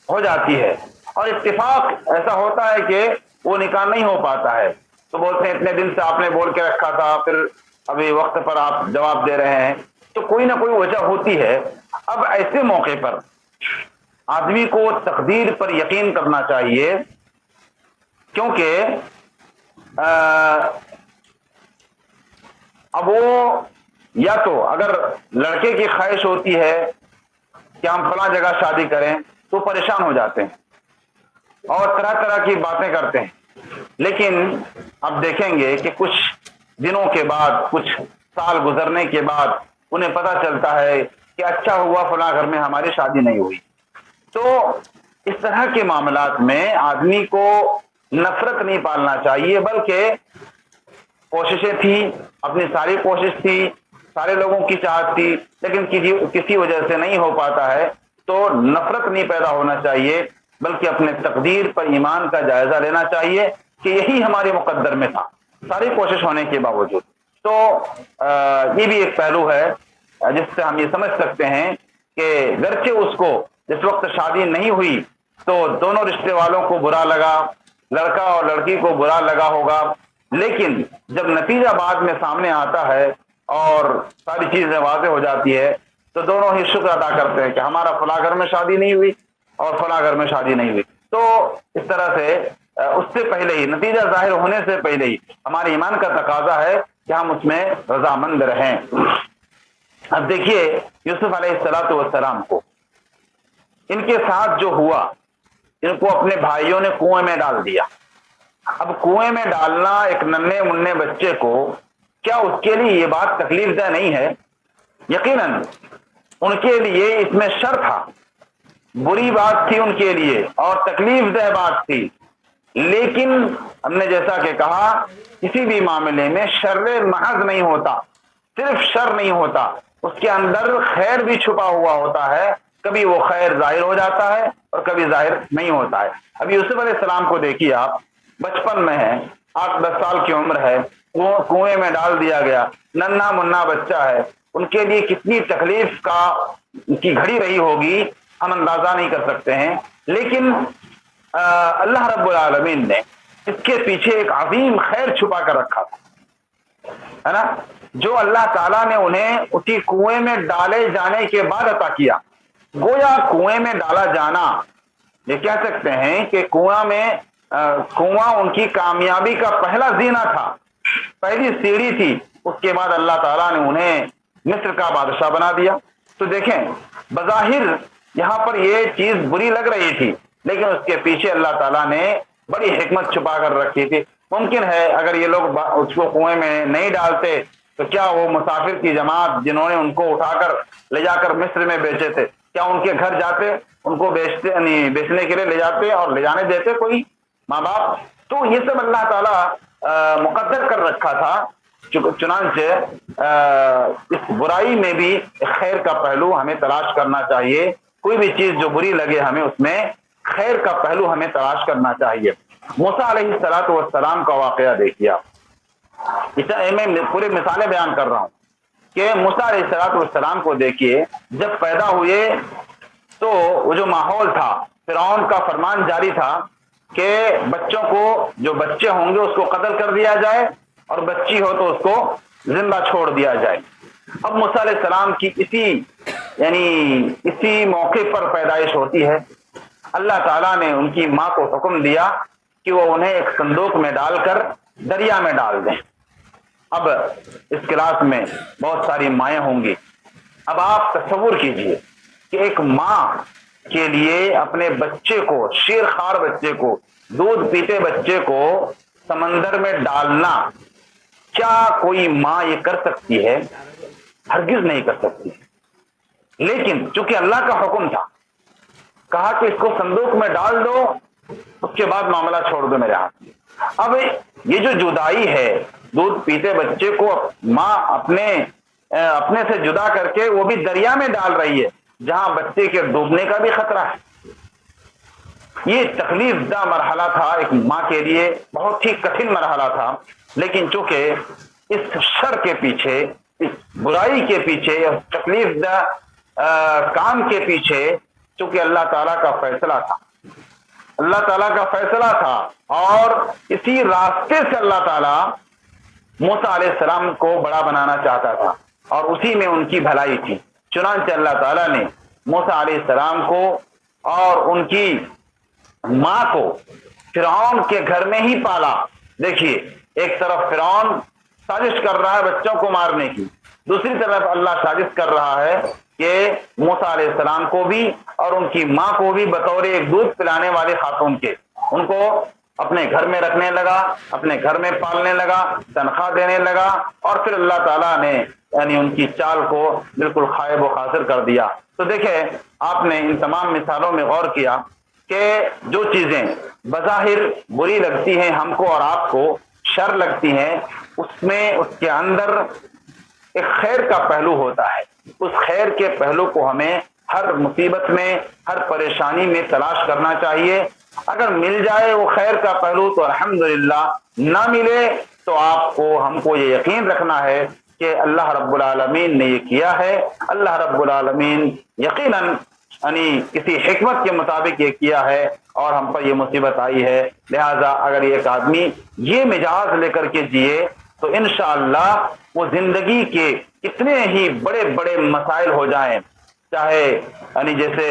ہو جاتی ہے، اور اتفاق ایسا ہوتا ہے کہ وہ نکاح نہیں ہو پاتا ہے۔ تو بولتے ہیں اتنے دن سے آپ نے بول کے رکھا تھا، پھر ابھی وقت پر آپ جواب دے رہے ہیں، تو کوئی نہ کوئی وجہ ہوتی ہے۔ اب ایسے موقع پر آدمی کو تقدیر پر یقین کرنا چاہیے، کیونکہ اب وہ یا تو اگر لڑکے کی خواہش ہوتی ہے کہ ہم فلاں جگہ شادی کریں تو پریشان ہو جاتے ہیں اور طرح طرح کی باتیں کرتے ہیں، لیکن اب دیکھیں گے کہ کچھ دنوں کے بعد، کچھ سال گزرنے کے بعد انہیں پتہ چلتا ہے کہ اچھا ہوا فلاں گھر میں ہماری شادی نہیں ہوئی۔ تو اس طرح کے معاملات میں آدمی کو نفرت نہیں پالنا چاہیے، بلکہ کوششیں تھی، اپنی ساری کوشش تھی، سارے لوگوں کی چاہت تھی، لیکن کسی وجہ سے نہیں ہو پاتا ہے، تو نفرت نہیں پیدا ہونا چاہیے، بلکہ اپنے تقدیر پر ایمان کا جائزہ لینا چاہیے کہ یہی ہمارے مقدر میں تھا، ساری کوشش ہونے کے باوجود۔ تو یہ بھی ایک پہلو ہے جس سے ہم یہ سمجھ سکتے ہیں کہ گرچہ اس کو جس وقت شادی نہیں ہوئی تو دونوں رشتے والوں کو برا لگا، لڑکا اور لڑکی کو برا لگا ہوگا، لیکن جب نتیجہ بعد میں سامنے آتا ہے اور ساری چیزیں واضح ہو جاتی ہے تو دونوں ہی شکر ادا کرتے ہیں کہ ہمارا فلاں گھر میں شادی نہیں ہوئی اور فلاں گھر میں شادی نہیں ہوئی۔ تو اس طرح سے اس سے پہلے ہی، نتیجہ ظاہر ہونے سے پہلے ہی ہمارے ایمان کا تقاضا ہے کہ ہم اس میں رضامند رہیں۔ اب دیکھیے یوسف علیہ السلام کو، ان کے ساتھ جو ہوا، ان کو اپنے بھائیوں نے کنویں میں ڈال دیا۔ اب کنویں میں ڈالنا ایک ننھے منھے بچے کو، کیا اس کے لیے یہ بات تکلیف دہ نہیں ہے؟ یقیناً ان کے لیے اس میں شر تھا، بری بات تھی ان کے لیے اور تکلیف دہ بات تھی، لیکن ہم نے جیسا کہ کہا کسی بھی معاملے میں شر محض نہیں ہوتا، صرف شر نہیں ہوتا، اس کے اندر خیر بھی چھپا ہوا ہوتا ہے، کبھی وہ خیر ظاہر ہو جاتا ہے اور کبھی ظاہر نہیں ہوتا ہے۔ اب یوسف علیہ السلام کو دیکھیے، آپ بچپن میں ہے، 8-10 سال کی عمر ہے، کنویں میں ڈال دیا گیا، ننھا منا بچہ ہے، ان کے لیے کتنی تکلیف کی گھڑی رہی ہوگی ہم اندازہ نہیں کر سکتے ہیں، لیکن اللہ رب العالمین نے اس کے پیچھے ایک عظیم خیر چھپا کر رکھا تھا، ہے نا، جو اللہ تعالیٰ نے انہیں اسی کنویں میں ڈالے جانے کے بعد عطا کیا۔ گویا کنویں میں ڈالا جانا، یہ کہہ سکتے ہیں کہ کنواں ان کی کامیابی کا پہلا زینہ تھا، پہلی سیڑھی تھی، اس کے بعد اللہ تعالیٰ نے انہیں مصر کا بادشاہ بنا دیا۔ تو دیکھیں، بظاہر یہاں پر یہ چیز بری لگ رہی تھی، لیکن اس کے پیچھے اللہ تعالیٰ نے بڑی حکمت چھپا کر رکھی تھی۔ ممکن ہے اگر یہ لوگ اس کو کنویں میں نہیں ڈالتے تو کیا وہ مسافر کی جماعت جنہوں نے ان کو اٹھا کر لے جا کر مصر میں بیچے تھے، کیا ان کے گھر جاتے, ان کو بیچنے کے لیے لے جاتے اور لے جانے دیتے کوئی ماں باپ؟ تو یہ سب اللہ تعالیٰ مقدر کر رکھا تھا. چنانچہ اس برائی میں بھی خیر کا پہلو ہمیں تلاش کرنا چاہیے. کوئی بھی چیز جو بری لگے ہمیں, اس میں خیر کا پہلو ہمیں تلاش کرنا چاہیے. موسیٰ علیہ السلام کا واقعہ دیکھیے آپ. میں پورے مثالیں بیان کر رہا ہوں کہ موسیٰ علیہ السلام کو دیکھیے, جب پیدا ہوئے تو وہ جو ماحول تھا, فرعون کا فرمان جاری تھا کہ بچوں کو, جو بچے ہوں گے اس کو قتل کر دیا جائے, اور بچی ہو تو اس کو زندہ چھوڑ دیا جائے. اب موسیٰ علیہ السلام کی اسی موقع پر پیدائش ہوتی ہے. اللہ تعالیٰ نے ان کی ماں کو حکم دیا کہ وہ انہیں ایک صندوق میں ڈال کر دریا میں ڈال دیں. اب اس کلاس میں بہت ساری مائیں ہوں گی. اب آپ تصور کیجئے کہ ایک ماں کے لیے اپنے بچے کو, شیر خوار بچے کو, دودھ پیتے بچے کو سمندر میں ڈالنا, کیا کوئی ماں یہ کر سکتی ہے؟ ہرگز نہیں کر سکتی. لیکن چونکہ اللہ کا حکم تھا, کہا کہ اس کو صندوق میں ڈال دو, اس کے بعد معاملہ چھوڑ دو میرے ہاتھ میں. اب یہ جو جدائی ہے, دودھ پیتے بچے کو ماں اپنے سے جدا کر کے وہ بھی دریا میں ڈال رہی ہے, جہاں بچے کے ڈوبنے کا بھی خطرہ ہے. یہ تکلیف دہ مرحلہ تھا ایک ماں کے لیے, بہت ہی کٹھن مرحلہ تھا. لیکن چونکہ اس شر کے پیچھے, اس برائی کے پیچھے, اس تکلیف دہ کام کے پیچھے چونکہ اللہ تعالیٰ کا فیصلہ تھا, اللہ تعالیٰ کا فیصلہ تھا, اور اسی راستے سے اللہ تعالیٰ موسیٰ علیہ السلام کو بڑا بنانا چاہتا تھا, اور اسی میں ان کی بھلائی تھی. چنانچہ اللہ تعالیٰ نے موسیٰ علیہ السلام کو اور ان کی ماں کو فرعون کے گھر میں ہی پالا. دیکھیے, ایک طرف فرعون سازش کر رہا ہے بچوں کو مارنے کی, دوسری طرف اللہ سازش کر رہا ہے کہ موسیٰ علیہ السلام کو بھی اور ان کی ماں کو بھی بطور ایک دودھ پلانے والی خاتون کے, ان کو اپنے گھر میں رکھنے لگا, اپنے گھر میں پالنے لگا, تنخواہ دینے لگا, اور پھر اللہ تعالیٰ نے ان کی چال کو بالکل خائب و خاسر کر دیا. تو دیکھیں, آپ نے ان تمام مثالوں میں غور کیا کہ جو چیزیں بظاہر بری لگتی ہیں ہم کو اور آپ کو, شر لگتی ہیں, اس میں اس کے اندر ایک خیر کا پہلو ہوتا ہے. اس خیر کے پہلو کو ہمیں ہر مصیبت میں, ہر پریشانی میں تلاش کرنا چاہیے. اگر مل جائے وہ خیر کا پہلو تو الحمدللہ, نہ ملے تو آپ کو, ہم کو یہ یقین رکھنا ہے کہ اللہ رب العالمین نے یہ کیا ہے. اللہ رب العالمین یقیناً کسی حکمت کے مطابق یہ کیا ہے اور ہم پر یہ مصیبت آئی ہے. لہذا اگر ایک آدمی یہ مزاج لے کر کے جیے تو انشاءاللہ وہ زندگی کے کتنے ہی بڑے بڑے مسائل ہو جائیں, چاہے جیسے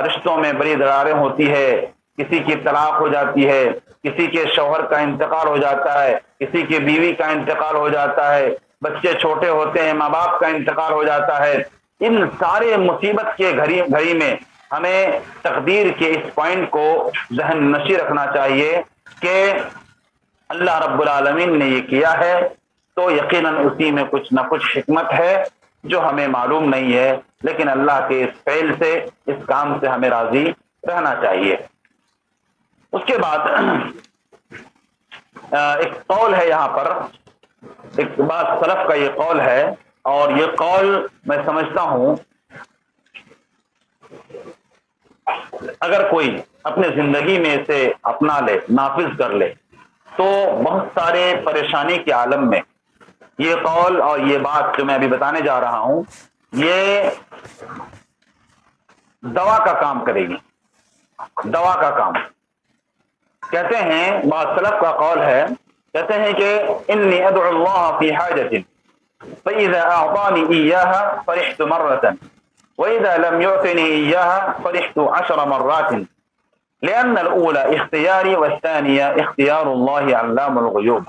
رشتوں میں بڑی دراریں ہوتی ہے, کسی کی طلاق ہو جاتی ہے, کسی کے شوہر کا انتقال ہو جاتا ہے, کسی کی بیوی کا انتقال ہو جاتا ہے, بچے چھوٹے ہوتے ہیں, ماں باپ کا انتقال ہو جاتا ہے. ان سارے مصیبت کے گھڑی میں ہمیں تقدیر کے اس پوائنٹ کو ذہن نشی رکھنا چاہیے کہ اللہ رب العالمین نے یہ کیا ہے تو یقیناً اسی میں کچھ نہ کچھ حکمت ہے جو ہمیں معلوم نہیں ہے, لیکن اللہ کے اس فعل سے, اس کام سے ہمیں راضی رہنا چاہیے. اس کے بعد ایک قول ہے یہاں پر, ایک بات سلف کا یہ قول ہے, اور یہ قول میں سمجھتا ہوں اگر کوئی اپنے زندگی میں اسے اپنا لے, نافذ کر لے, تو بہت سارے پریشانی کے عالم میں یہ قول اور یہ بات جو میں ابھی بتانے جا رہا ہوں یہ دوا کا کام کرے گی. دوا کا کام. کہتے ہیں, بعض سلف کا قول ہے, کہتے ہیں کہ انی ادعو اللہ فی حاجت فاذا اعطانی ایاها فرحت مرة واذا لم يعطنی ایاها فرحت 10 مرات لأن الأولى اختیاری والثانیہ اختیار اللہ علام الغیوب.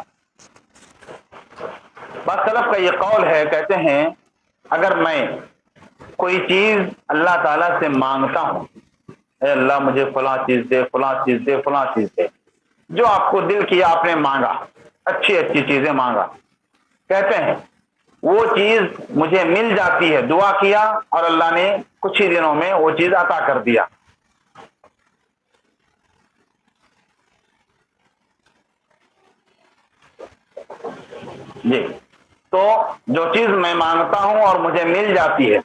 بعض سلف کا یہ قول ہے, کہتے ہیں اگر میں کوئی چیز اللہ تعالیٰ سے مانگتا ہوں, اے اللہ مجھے فلاں چیز دے, فلاں چیز دے, فلاں چیز دے, جو آپ کو دل کیا آپ نے مانگا, اچھی اچھی چیزیں مانگا, کہتے ہیں وہ چیز مجھے مل جاتی ہے. دعا کیا اور اللہ نے کچھ ہی دنوں میں وہ چیز عطا کر دیا. جی تو جو چیز میں مانگتا ہوں اور مجھے مل جاتی ہے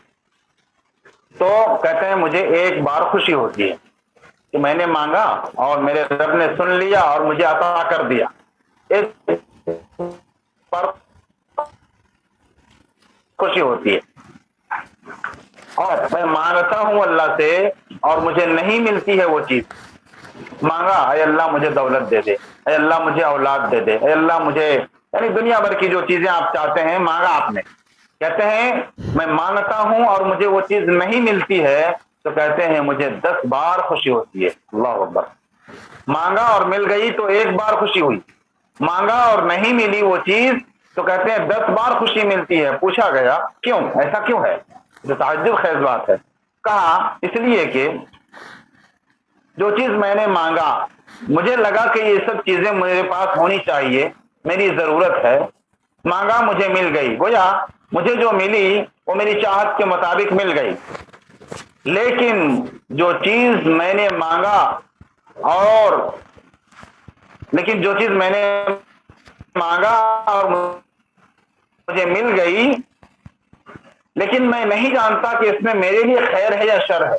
تو کہتے ہیں مجھے ایک بار خوشی ہوتی ہے کہ میں نے مانگا اور میرے رب نے سن لیا اور مجھے عطا کر دیا. ایک بار خوشی ہوتی ہے. اور میں مانگتا ہوں اللہ سے اور مجھے نہیں ملتی ہے وہ چیز. مانگا اے اللہ مجھے دولت دے دے, اے اللہ مجھے اولاد دے دے, اے اللہ مجھے, یعنی دنیا بھر کی جو چیزیں آپ چاہتے ہیں مانگا آپ نے. کہتے ہیں میں مانگتا ہوں اور مجھے وہ چیز نہیں ملتی ہے تو کہتے ہیں مجھے 10 بار خوشی ہوتی ہے. اللہ اکبر. مانگا اور مل گئی تو ایک بار خوشی ہوئی, مانگا اور نہیں ملی وہ چیز تو کہتے ہیں 10 بار خوشی ملتی ہے. پوچھا گیا کیوں, ایسا کیوں ہے؟ جو تعجب خیز بات ہے. کہا اس لیے کہ جو چیز میں نے مانگا مجھے لگا کہ یہ سب چیزیں میرے پاس ہونی چاہیے, میری ضرورت ہے, مانگا مجھے مل گئی, گویا مجھے جو ملی وہ میری چاہت کے مطابق مل گئی. لیکن جو چیز میں نے مانگا اور مجھے مل گئی لیکن میں نہیں جانتا کہ اس میں میرے لیے خیر ہے یا شر ہے.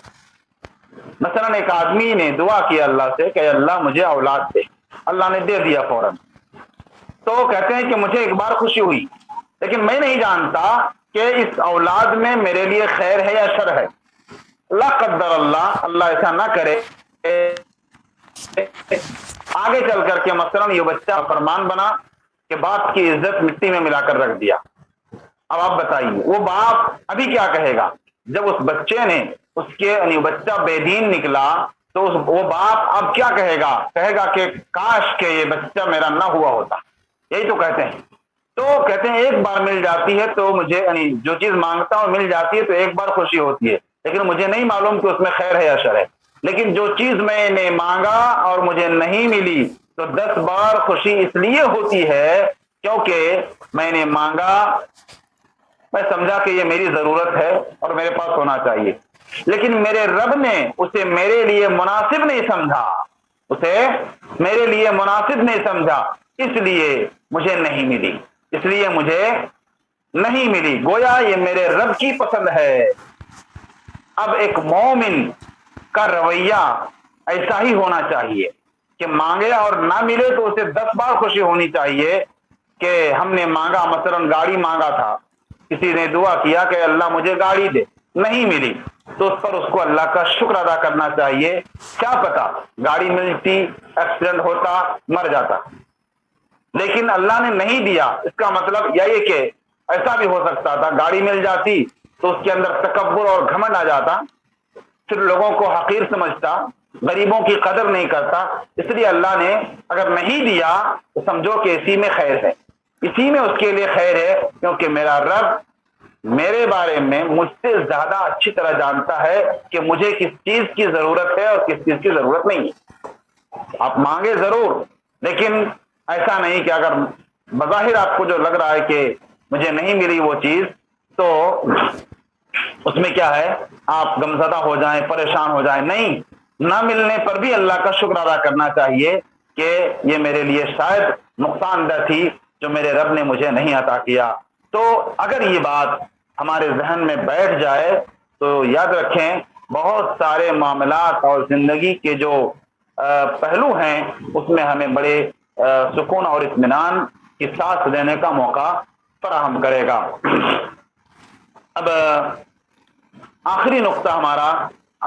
مثلا ایک آدمی نے دعا کیا اللہ سے کہ اللہ مجھے اولاد دے, اللہ نے دے دیا فوراً. تو کہتے ہیں کہ مجھے ایک بار خوشی ہوئی لیکن میں نہیں جانتا کہ اس اولاد میں میرے لیے خیر ہے یا شر ہے. لا قدر اللہ, اللہ ایسا نہ کرے آگے چل کر کے مثلا یہ بچہ فرمان بنا کہ باپ کی عزت مٹی میں ملا کر رکھ دیا. اب آپ بتائیے وہ باپ ابھی کیا کہے گا جب اس بچے نے اس کے یعنی بچہ بے دین نکلا تو وہ باپ اب کیا کہے گا؟ کہے گا کہ کاش کہ یہ بچہ میرا نہ ہوا ہوتا. یہی تو کہتے ہیں. تو کہتے ہیں ایک بار مل جاتی ہے تو مجھے یعنی جو چیز مانگتا ہوں مل جاتی ہے تو ایک بار خوشی ہوتی ہے, لیکن مجھے نہیں معلوم کہ اس میں خیر ہے یا شر ہے. لیکن جو چیز میں نے مانگا اور مجھے نہیں ملی تو 10 بار خوشی اس لیے ہوتی ہے کیونکہ میں نے مانگا, میں سمجھا کہ یہ میری ضرورت ہے اور میرے پاس ہونا چاہیے, لیکن میرے رب نے اسے میرے لیے مناسب نہیں سمجھا, اسے میرے لیے مناسب نہیں سمجھا, اس لیے مجھے نہیں ملی, اس لیے مجھے نہیں ملی. گویا یہ میرے رب کی پسند ہے. اب ایک مومن کا رویہ ایسا ہی ہونا چاہیے کہ مانگے اور نہ ملے تو اسے 10 بار خوشی ہونی چاہیے کہ ہم نے مانگا, مثلا گاڑی مانگا تھا, کسی نے دعا کیا کہ اللہ مجھے گاڑی دے, نہیں ملی تو اس پر اس کو اللہ کا شکر ادا کرنا چاہیے. کیا پتا گاڑی ملتی, ایکسیڈنٹ ہوتا, مر جاتا, لیکن اللہ نے نہیں دیا. اس کا مطلب یہ کہ ایسا بھی ہو سکتا تھا گاڑی مل جاتی تو اس کے اندر تکبر اور گھمنڈ آ جاتا, پھر لوگوں کو حقیر سمجھتا, غریبوں کی قدر نہیں کرتا. اس لیے اللہ نے اگر نہیں دیا تو سمجھو کہ اسی میں خیر ہے, اسی میں اس کے لیے خیر ہے, کیونکہ میرا رب میرے بارے میں مجھ سے زیادہ اچھی طرح جانتا ہے کہ مجھے کس چیز کی ضرورت ہے اور کس چیز کی ضرورت نہیں ہے. آپ مانگے ضرور, لیکن ایسا نہیں کہ اگر بظاہر آپ کو جو لگ رہا ہے کہ مجھے نہیں ملی وہ چیز تو اس میں کیا ہے آپ غمزدہ ہو جائیں, پریشان ہو جائیں. نہیں, نہ ملنے پر بھی اللہ کا شکر ادا کرنا چاہیے کہ یہ میرے لیے شاید نقصان دہ تھی جو میرے رب نے مجھے نہیں عطا کیا. تو اگر یہ بات ہمارے ذہن میں بیٹھ جائے تو یاد رکھیں بہت سارے معاملات اور زندگی کے جو پہلو ہیں اس میں ہمیں بڑے سکون اور اطمینان کی سانس لینے کا موقع فراہم کرے گا. اب آخری نقطہ ہمارا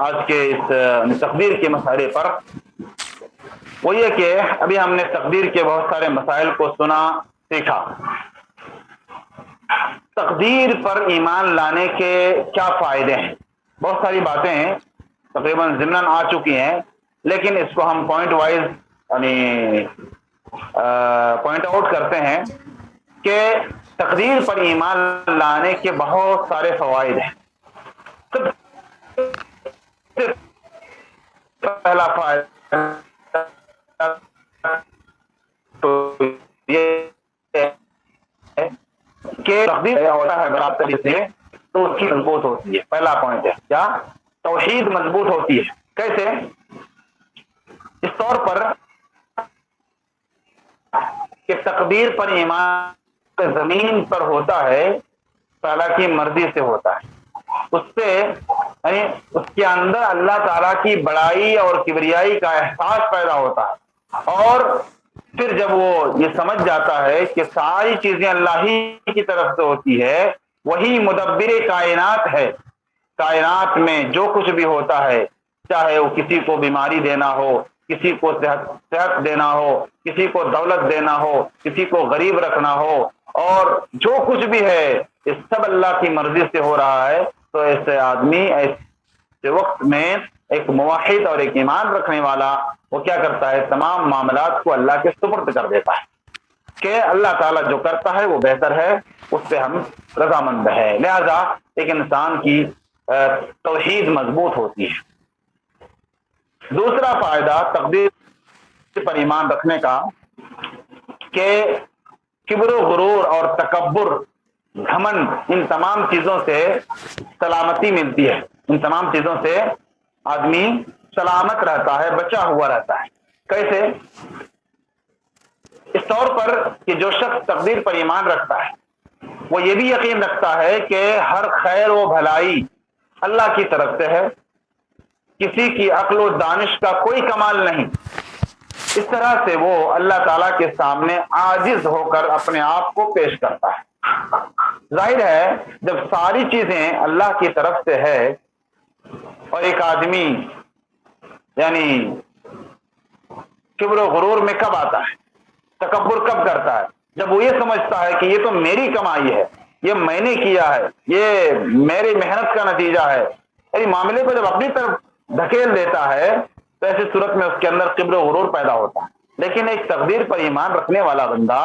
آج کے اس تقدیر کے مسئلے پر وہ یہ کہ ابھی ہم نے تقدیر کے بہت سارے مسائل کو سنا, سیکھا. تقدیر پر ایمان لانے کے کیا فائدے ہیں؟ بہت ساری باتیں ہیں, تقریباً ضمناً آ چکی ہیں, لیکن اس کو ہم پوائنٹ وائز یعنی پوائنٹ آؤٹ کرتے ہیں کہ تقدیر پر ایمان لانے کے بہت سارے فوائد ہیں. پہلا فائدہ تو یہ کہ تقدیر ہوتا ہے تو اس کی مضبوط ہوتی ہے. پہلا پوائنٹ ہے کیا؟ توحید مضبوط ہوتی ہے. کیسے؟ اس طور پر کہ تقدیر پر ایمان زمین پر ہوتا ہے تعالیٰ کی مرضی سے ہوتا ہے. اس سے یعنی اس کے اندر اللہ تعالیٰ کی بڑائی اور کبریائی کا احساس پیدا ہوتا ہے. اور پھر جب وہ یہ سمجھ جاتا ہے کہ ساری چیزیں اللہ ہی کی طرف سے ہوتی ہے، وہی مدبر کائنات ہے، کائنات میں جو کچھ بھی ہوتا ہے، چاہے وہ کسی کو بیماری دینا ہو، کسی کو صحت دینا ہو، کسی کو دولت دینا ہو، کسی کو غریب رکھنا ہو، اور جو کچھ بھی ہے یہ سب اللہ کی مرضی سے ہو رہا ہے. تو ایسے آدمی ایسے وقت میں ایک موحد اور ایک ایمان رکھنے والا وہ کیا کرتا ہے؟ تمام معاملات کو اللہ کے سپرد کر دیتا ہے کہ اللہ تعالیٰ جو کرتا ہے وہ بہتر ہے، اس پہ ہم رضامند ہے. لہذا ایک انسان کی توحید مضبوط ہوتی ہے. دوسرا فائدہ تقدیر پر ایمان رکھنے کا کہ کبر و غرور اور تکبر، گھمنڈ، ان تمام چیزوں سے سلامتی ملتی ہے. ان تمام چیزوں سے آدمی سلامت رہتا ہے، بچا ہوا رہتا ہے. کیسے؟ اس طور پر کہ جو شخص تقدیر پر ایمان رکھتا ہے وہ یہ بھی یقین رکھتا ہے کہ ہر خیر و بھلائی اللہ کی طرف سے ہے، کسی کی عقل و دانش کا کوئی کمال نہیں. اس طرح سے وہ اللہ تعالیٰ کے سامنے عاجز ہو کر اپنے آپ کو پیش کرتا ہے. ظاہر ہے جب ساری چیزیں اللہ کی طرف سے ہے اور ایک آدمی یعنی کبر و غرور میں کب آتا ہے، تکبر کب کرتا ہے؟ جب وہ یہ سمجھتا ہے کہ یہ تو میری کمائی ہے، یہ میں نے کیا ہے، یہ میری محنت کا نتیجہ ہے. یعنی معاملے کو جب اپنی طرف دھکیل دیتا ہے تو ایسی صورت میں اس کے اندر کبر و غرور پیدا ہوتا ہے. لیکن ایک تقدیر پر ایمان رکھنے والا بندہ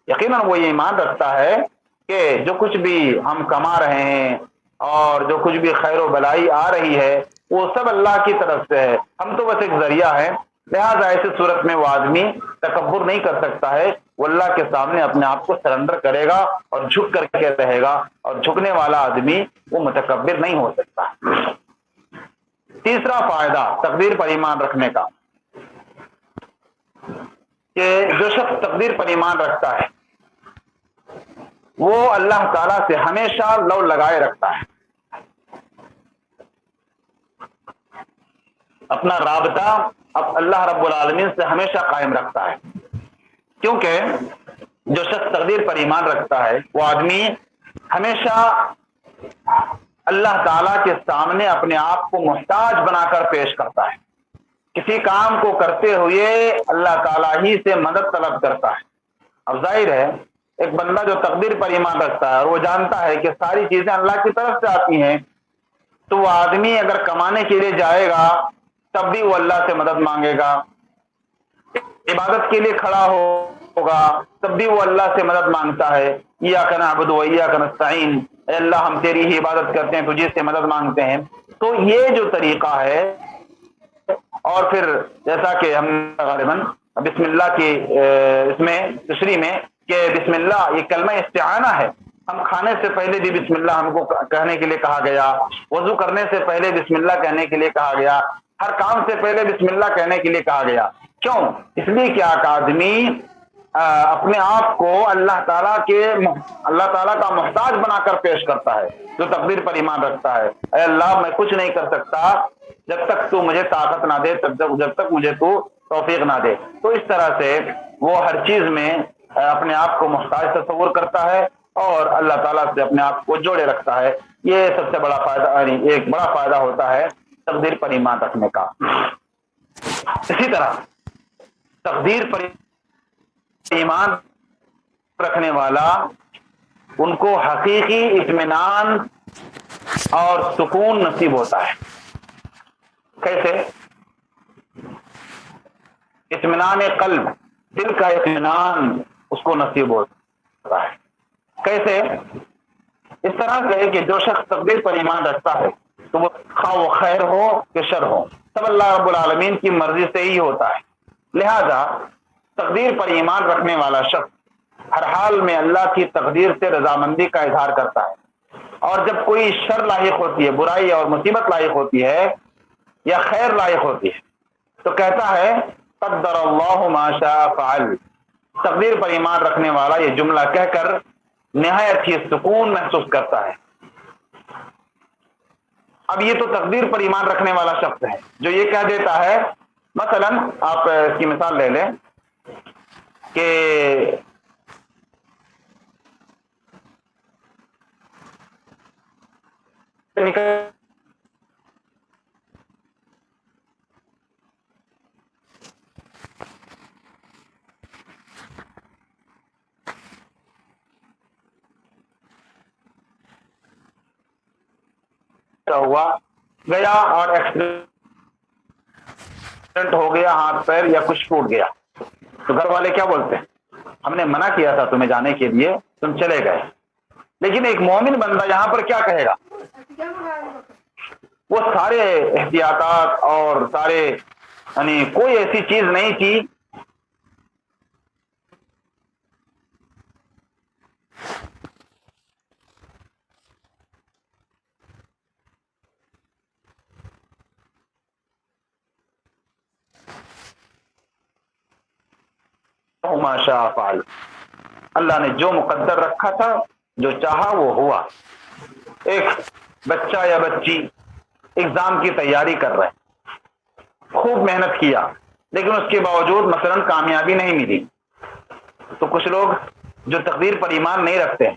یقیناً وہ یہ ایمان رکھتا ہے کہ جو کچھ بھی ہم کما رہے ہیں اور جو کچھ بھی خیر و بلائی آ رہی ہے وہ سب اللہ کی طرف سے ہے، ہم تو بس ایک ذریعہ ہیں. لہٰذا ایسی صورت میں وہ آدمی تکبر نہیں کر سکتا ہے، وہ اللہ کے سامنے اپنے آپ کو سرنڈر کرے گا اور جھک کر کے رہے گا، اور جھکنے والا آدمی وہ متکبر نہیں ہو سکتا. تیسرا فائدہ تقدیر پر ایمان رکھنے کا کہ جو شخص تقدیر پر ایمان رکھتا ہے وہ اللہ تعالیٰ سے ہمیشہ لو لگائے رکھتا ہے، اپنا رابطہ اب اللہ رب العالمین سے ہمیشہ قائم رکھتا ہے. کیونکہ جو شخص تقدیر پر ایمان رکھتا ہے وہ آدمی ہمیشہ اللہ تعالیٰ کے سامنے اپنے آپ کو محتاج بنا کر پیش کرتا ہے. کسی کام کو کرتے ہوئے اللہ تعالیٰ ہی سے مدد طلب کرتا ہے. اب ظاہر ہے ایک بندہ جو تقدیر پر ایمان رکھتا ہے اور وہ جانتا ہے کہ ساری چیزیں اللہ کی طرف سے آتی ہیں، تو وہ آدمی اگر کمانے کے لیے جائے گا تب بھی وہ اللہ سے مدد مانگے گا، عبادت کے لیے کھڑا ہوگا تب بھی وہ اللہ سے مدد مانگتا ہے. ایاک نعبد و ایاک نستعین، اے اللہ ہم تیری ہی عبادت کرتے ہیں، تجھے سے مدد مانگتے ہیں. تو یہ جو طریقہ ہے، اور پھر جیسا کہ ہم غالباً بسم اللہ کی اس میں تشریح میں کہ بسم اللہ یہ کلمہ استعانہ ہے. ہم کھانے سے پہلے بھی بسم اللہ ہم کو کہنے کے لیے کہا گیا، وضو کرنے سے پہلے بسم اللہ کہنے کے لیے کہا گیا، ہر کام سے پہلے بسم اللہ کہنے کے لیے کہا گیا. کیوں؟ اس لیے کہ آدمی اپنے آپ کو اللہ تعالیٰ کا محتاج بنا کر پیش کرتا ہے. جو تقدیر پر ایمان رکھتا ہے، اے اللہ میں کچھ نہیں کر سکتا جب تک تو مجھے طاقت نہ دے، جب تک مجھے تو توفیق نہ دے. تو اس طرح سے وہ ہر چیز میں اپنے آپ کو محتاج تصور کرتا ہے اور اللہ تعالیٰ سے اپنے آپ کو جوڑے رکھتا ہے. یہ سب سے بڑا فائدہ، ایک بڑا فائدہ ہوتا ہے تقدیر پر ایمان رکھنے کا. اسی طرح تقدیر پر ایمان رکھنے والا ان کو حقیقی اطمینان اور سکون نصیب ہوتا ہے. کیسے؟ اطمینان قلب، دل کا اطمینان اس کو نصیب ہوتا ہے. کیسے؟ اس طرح سے کہ جو شخص تقدیر پر ایمان رکھتا ہے تو وہ خواہ وہ خیر ہو کہ شر ہو سب اللہ رب العالمین کی مرضی سے ہی ہوتا ہے. لہذا تقدیر پر ایمان رکھنے والا شخص ہر حال میں اللہ کی تقدیر سے رضامندی کا اظہار کرتا ہے. اور جب کوئی شر لاحق ہوتی ہے، برائی اور مصیبت لاحق ہوتی ہے یا خیر لاحق ہوتی ہے، تو کہتا ہے قدر اللہ ما شاء فعل۔ تقدیر پر ایمان رکھنے والا یہ جملہ کہہ کر نہایت ہی سکون محسوس کرتا ہے۔ اب یہ تو تقدیر پر ایمان رکھنے والا شخص ہے جو یہ کہہ دیتا ہے، مثلا آپ اس کی مثال لے لیں کہ ہوا گیا اور ایکسیڈنٹ ہو گیا، ہاتھ پیر یا کچھ ٹوٹ گیا، تو گھر والے کیا بولتے ہیں؟ ہم نے منع کیا تھا تمہیں جانے کے لیے، تم چلے گئے۔ لیکن ایک مومن بندہ یہاں پر کیا کہے گا؟ وہ سارے احتیاطات اور سارے یعنی کوئی ایسی چیز نہیں کی ما شاء فعل۔ اللہ نے جو مقدر رکھا تھا، جو چاہا وہ ہوا۔ ایک بچہ یا بچی ایگزام کی تیاری کر رہے، خوب محنت کیا، لیکن اس کے باوجود مثلا کامیابی نہیں ملی، تو کچھ لوگ جو تقدیر پر ایمان نہیں رکھتے ہیں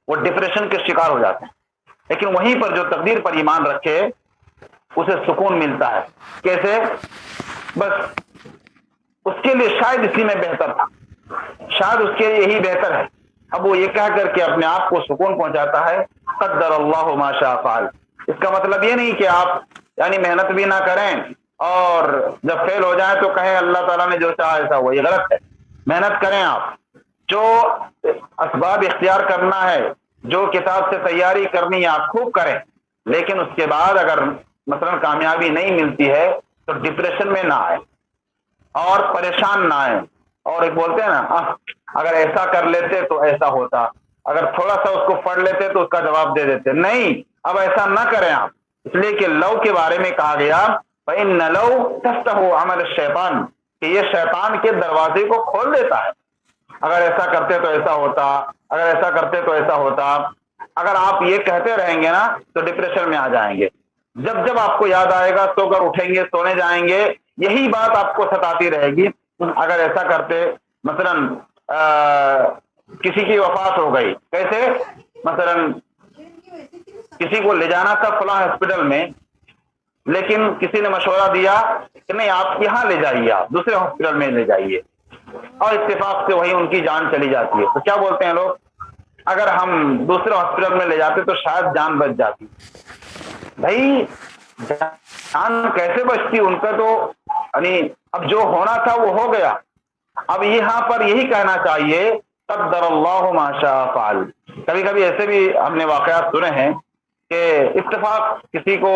وہ ڈپریشن کے شکار ہو جاتے ہیں۔ لیکن وہیں پر جو تقدیر پر ایمان رکھے اسے سکون ملتا ہے۔ کیسے؟ بس اس کے لیے شاید اسی میں بہتر تھا، شاید اس کے لیے یہی بہتر ہے۔ اب وہ یہ کہہ کر کے اپنے آپ کو سکون پہنچاتا ہے قدر اللہ ما شاء فعل۔ اس کا مطلب یہ نہیں کہ آپ یعنی محنت بھی نہ کریں اور جب فیل ہو جائیں تو کہیں اللہ تعالیٰ نے جو چاہا ایسا ہوا، یہ غلط ہے۔ محنت کریں، آپ جو اسباب اختیار کرنا ہے، جو کتاب سے تیاری کرنی ہے آپ خوب کریں، لیکن اس کے بعد اگر مثلا کامیابی نہیں ملتی ہے تو ڈپریشن میں نہ آئے اور پریشان نہ آئے۔ اور ایک بولتے ہیں نا، اگر ایسا کر لیتے تو ایسا ہوتا، اگر تھوڑا سا اس کو پڑھ لیتے تو اس کا جواب دے دیتے۔ نہیں، اب ایسا نہ کریں آپ، اس لیے کہ لو کے بارے میں کہا گیا فَإِنَّ لَوْ تَفْتَحُ عَمَلَ الشَّيْطَانِ، کہ یہ شیطان کے دروازے کو کھول دیتا ہے۔ اگر ایسا کرتے تو ایسا ہوتا، اگر ایسا کرتے تو ایسا ہوتا۔ اگر آپ یہ کہتے رہیں گے نا تو ڈپریشن میں آ جائیں گے۔ جب جب آپ کو یاد آئے گا سو کر اٹھیں گے، سونے جائیں گے، یہی بات آپ کو ستاتی رہے گی۔ اگر ایسا کرتے، مثلا کسی کی وفات ہو گئی، کیسے؟ مثلا کسی کو لے جانا تھا فلاں ہاسپٹل میں، لیکن کسی نے مشورہ دیا کہ نہیں آپ یہاں لے جائیے، آپ دوسرے ہاسپٹل میں لے جائیے، اور اتفاق سے وہیں ان کی جان چلی جاتی ہے۔ تو کیا بولتے ہیں لوگ؟ اگر ہم دوسرے ہاسپٹل میں لے جاتے تو شاید جان بچ جاتی۔ بھائی جان کیسے بچتی؟ ان کا تو یعنی اب جو ہونا تھا وہ ہو گیا۔ اب یہاں پر یہی کہنا چاہیے قدر اللہ ما شاء فعل۔ کبھی کبھی ایسے بھی ہم نے واقعات سنے ہیں کہ اتفاق کسی کو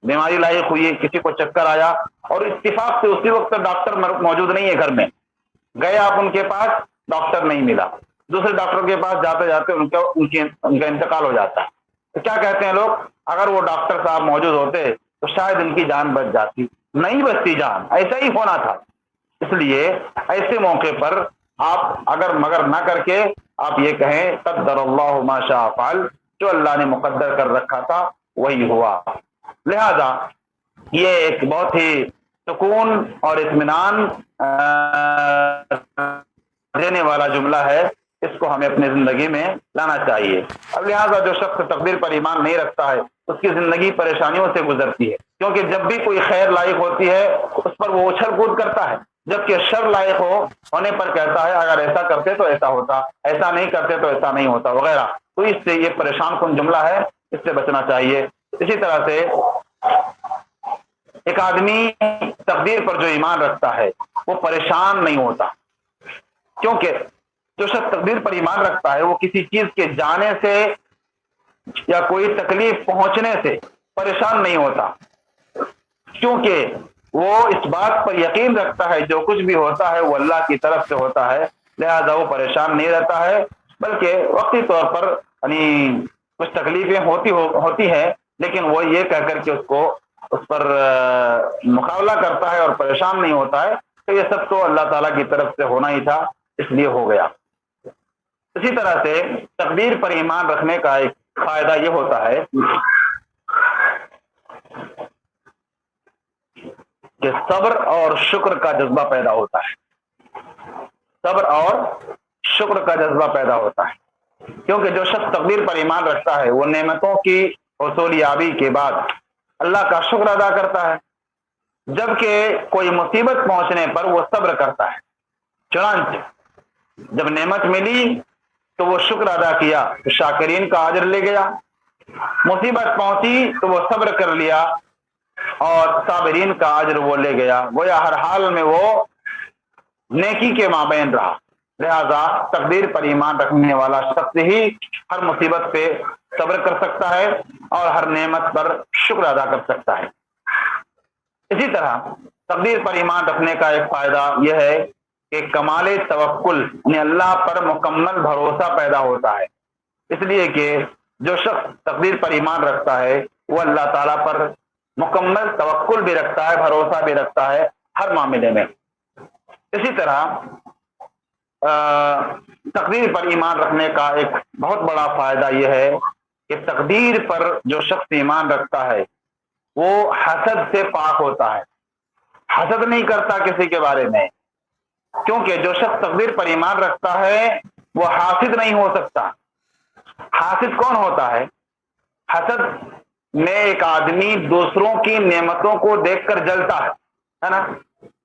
بیماری لاحق ہوئی، کسی کو چکر آیا اور اتفاق سے اسی وقت ڈاکٹر موجود نہیں ہے گھر میں، گئے آپ ان کے پاس، ڈاکٹر نہیں ملا، دوسرے ڈاکٹر کے پاس جاتے جاتے ان کا انتقال ہو جاتا ہے۔ تو کیا کہتے ہیں لوگ؟ اگر وہ ڈاکٹر صاحب موجود ہوتے تو شاید ان کی جان بچ جاتی۔ نہیں بچتی جان، ایسا ہی ہونا تھا۔ اس لیے ایسے موقع پر آپ اگر مگر نہ کر کے آپ یہ کہیں قدر اللہ ما شاء فعل، جو اللہ نے مقدر کر رکھا تھا وہی ہوا۔ لہذا یہ ایک بہت ہی سکون اور اطمینان دینے والا جملہ ہے، اس کو ہمیں اپنی زندگی میں لانا چاہیے۔ اب لہذا جو شخص تقدیر پر ایمان نہیں رکھتا ہے اس کی زندگی پریشانیوں سے گزرتی ہے، کیونکہ جب بھی کوئی خیر لائق ہوتی ہے اس پر وہ اچھل کود کرتا ہے، جبکہ شر لائق ہونے پر کہتا ہے اگر ایسا کرتے تو ایسا ہوتا، ایسا نہیں کرتے تو ایسا نہیں ہوتا وغیرہ۔ تو اس سے یہ پریشان کن جملہ ہے، اس سے بچنا چاہیے۔ اسی طرح سے ایک آدمی تقدیر پر جو ایمان رکھتا ہے وہ پریشان نہیں ہوتا، کیونکہ جو شخص تقدیر پر ایمان رکھتا ہے وہ کسی چیز کے جانے سے یا کوئی تکلیف پہنچنے سے پریشان نہیں ہوتا، کیونکہ وہ اس بات پر یقین رکھتا ہے جو کچھ بھی ہوتا ہے وہ اللہ کی طرف سے ہوتا ہے، لہذا وہ پریشان نہیں رہتا ہے، بلکہ وقتی طور پر یعنی کچھ تکلیفیں ہوتی ہے، لیکن وہ یہ کہہ کر کے اس پر مقابلہ کرتا ہے اور پریشان نہیں ہوتا ہے کہ یہ سب تو اللہ تعالیٰ کی طرف سے ہونا ہی تھا، اس لیے ہو گیا۔ اسی طرح سے تقدیر پر ایمان رکھنے کا ایک فائدہ یہ ہوتا ہے کہ صبر اور شکر کا جذبہ پیدا ہوتا ہے، صبر اور شکر کا جذبہ پیدا ہوتا ہے، کیونکہ جو شخص تقدیر پر ایمان رکھتا ہے وہ نعمتوں کی حصول یابی کے بعد اللہ کا شکر ادا کرتا ہے، جبکہ کوئی مصیبت پہنچنے پر وہ صبر کرتا ہے۔ چنانچہ جب نعمت ملی تو وہ شکر ادا کیا تو شاکرین کا اجر لے گیا، مصیبت پہنچی تو وہ صبر کر لیا اور صابرین کا اجر وہ لے گیا، گویا ہر حال میں وہ نیکی کے مابین رہا۔ لہذا تقدیر پر ایمان رکھنے والا شخص ہی ہر مصیبت پہ صبر کر سکتا ہے اور ہر نعمت پر شکر ادا کر سکتا ہے۔ اسی طرح تقدیر پر ایمان رکھنے کا ایک فائدہ یہ ہے کہ کمال توکل یعنی اللہ پر مکمل بھروسہ پیدا ہوتا ہے، اس لیے کہ جو شخص تقدیر پر ایمان رکھتا ہے وہ اللہ تعالیٰ پر مکمل توکل بھی رکھتا ہے، بھروسہ بھی رکھتا ہے ہر معاملے میں۔ اسی طرح تقدیر پر ایمان رکھنے کا ایک بہت بڑا فائدہ یہ ہے کہ تقدیر پر جو شخص ایمان رکھتا ہے وہ حسد سے پاک ہوتا ہے، حسد نہیں کرتا کسی کے بارے میں، کیونکہ جو شخص تقدیر پر ایمان رکھتا ہے وہ حاسد نہیں ہو سکتا۔ حاسد کون ہوتا ہے؟ حسد میں ایک آدمی دوسروں کی نعمتوں کو دیکھ کر جلتا ہے نا،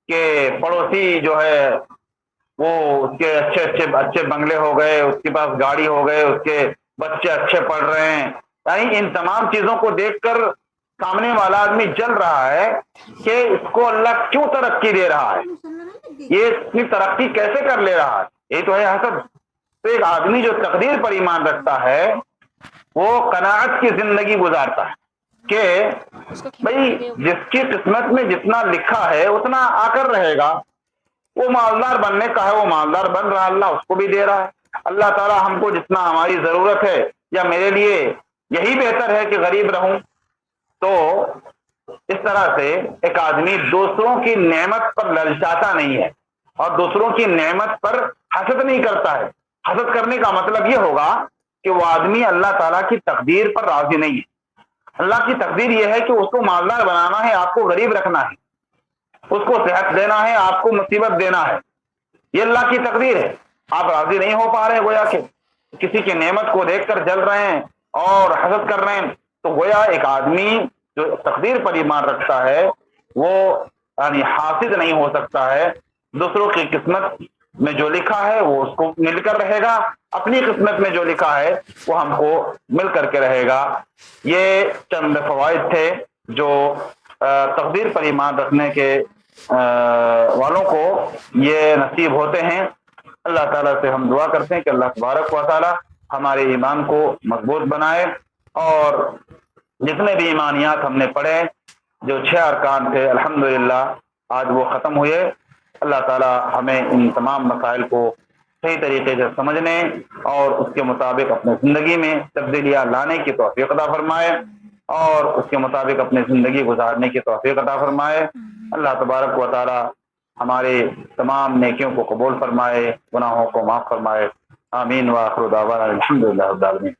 کہ پڑوسی جو ہے وہ اس کے اچھے بنگلے ہو گئے، اس کے پاس گاڑی ہو گئے، اس کے بچے اچھے پڑھ رہے ہیں، یعنی ان تمام چیزوں کو دیکھ کر سامنے والا آدمی جل رہا ہے کہ اس کو اللہ کیوں ترقی دے رہا ہے، یہ اتنی ترقی کیسے کر لے رہا ہے، یہ تو ہے حسد۔ تو ایک آدمی جو تقدیر پر ایمان رکھتا ہے وہ قناعت کی زندگی گزارتا ہے کہ بھائی جس کی قسمت میں جتنا لکھا ہے اتنا آ کر رہے گا، وہ مالدار بننے کا ہے وہ مالدار بن رہا، اللہ اس کو بھی دے رہا ہے، اللہ تعالیٰ ہم کو جتنا ہماری ضرورت ہے یا میرے لیے یہی بہتر ہے کہ غریب رہوں۔ تو اس طرح سے ایک آدمی دوسروں کی نعمت پر للچاتا نہیں ہے اور دوسروں کی نعمت پر حسد نہیں کرتا ہے۔ حسد کرنے کا مطلب یہ ہوگا کہ وہ آدمی اللہ تعالیٰ کی تقدیر پر راضی نہیں ہے۔ اللہ کی تقدیر یہ ہے کہ اس کو مالدار بنانا ہے، آپ کو غریب رکھنا ہے، اس کو صحت دینا ہے، آپ کو مصیبت دینا ہے، یہ اللہ کی تقدیر ہے۔ آپ راضی نہیں ہو پا رہے، گویا کہ کسی کی نعمت کو دیکھ کر جل رہے ہیں اور حسد کر رہے ہیں، تو گویا ایک آدمی جو تقدیر پر ایمان رکھتا ہے وہ یعنی حاسد نہیں ہو سکتا ہے۔ دوسروں کی قسمت میں جو لکھا ہے وہ اس کو مل کر رہے گا، اپنی قسمت میں جو لکھا ہے وہ ہم کو مل کر کے رہے گا۔ یہ چند فوائد تھے جو تقدیر پر ایمان رکھنے کے والوں کو یہ نصیب ہوتے ہیں۔ اللہ تعالیٰ سے ہم دعا کرتے ہیں کہ اللہ تبارک و تعالیٰ ہمارے ایمان کو مضبوط بنائے، اور جتنے بھی ایمانیات ہم نے پڑھے جو 6 ارکان تھے الحمدللہ آج وہ ختم ہوئے۔ اللہ تعالیٰ ہمیں ان تمام مسائل کو صحیح طریقے سے سمجھنے اور اس کے مطابق اپنے زندگی میں تبدیلیاں لانے کی توفیق عطا فرمائے اور اس کے مطابق اپنی زندگی گزارنے کی توفیق عطا فرمائے۔ اللہ تبارک و تعالیٰ ہمارے تمام نیکیوں کو قبول فرمائے، گناہوں کو معاف فرمائے۔ آمین وآخر دعوانا الحمدللہ رب العالمین۔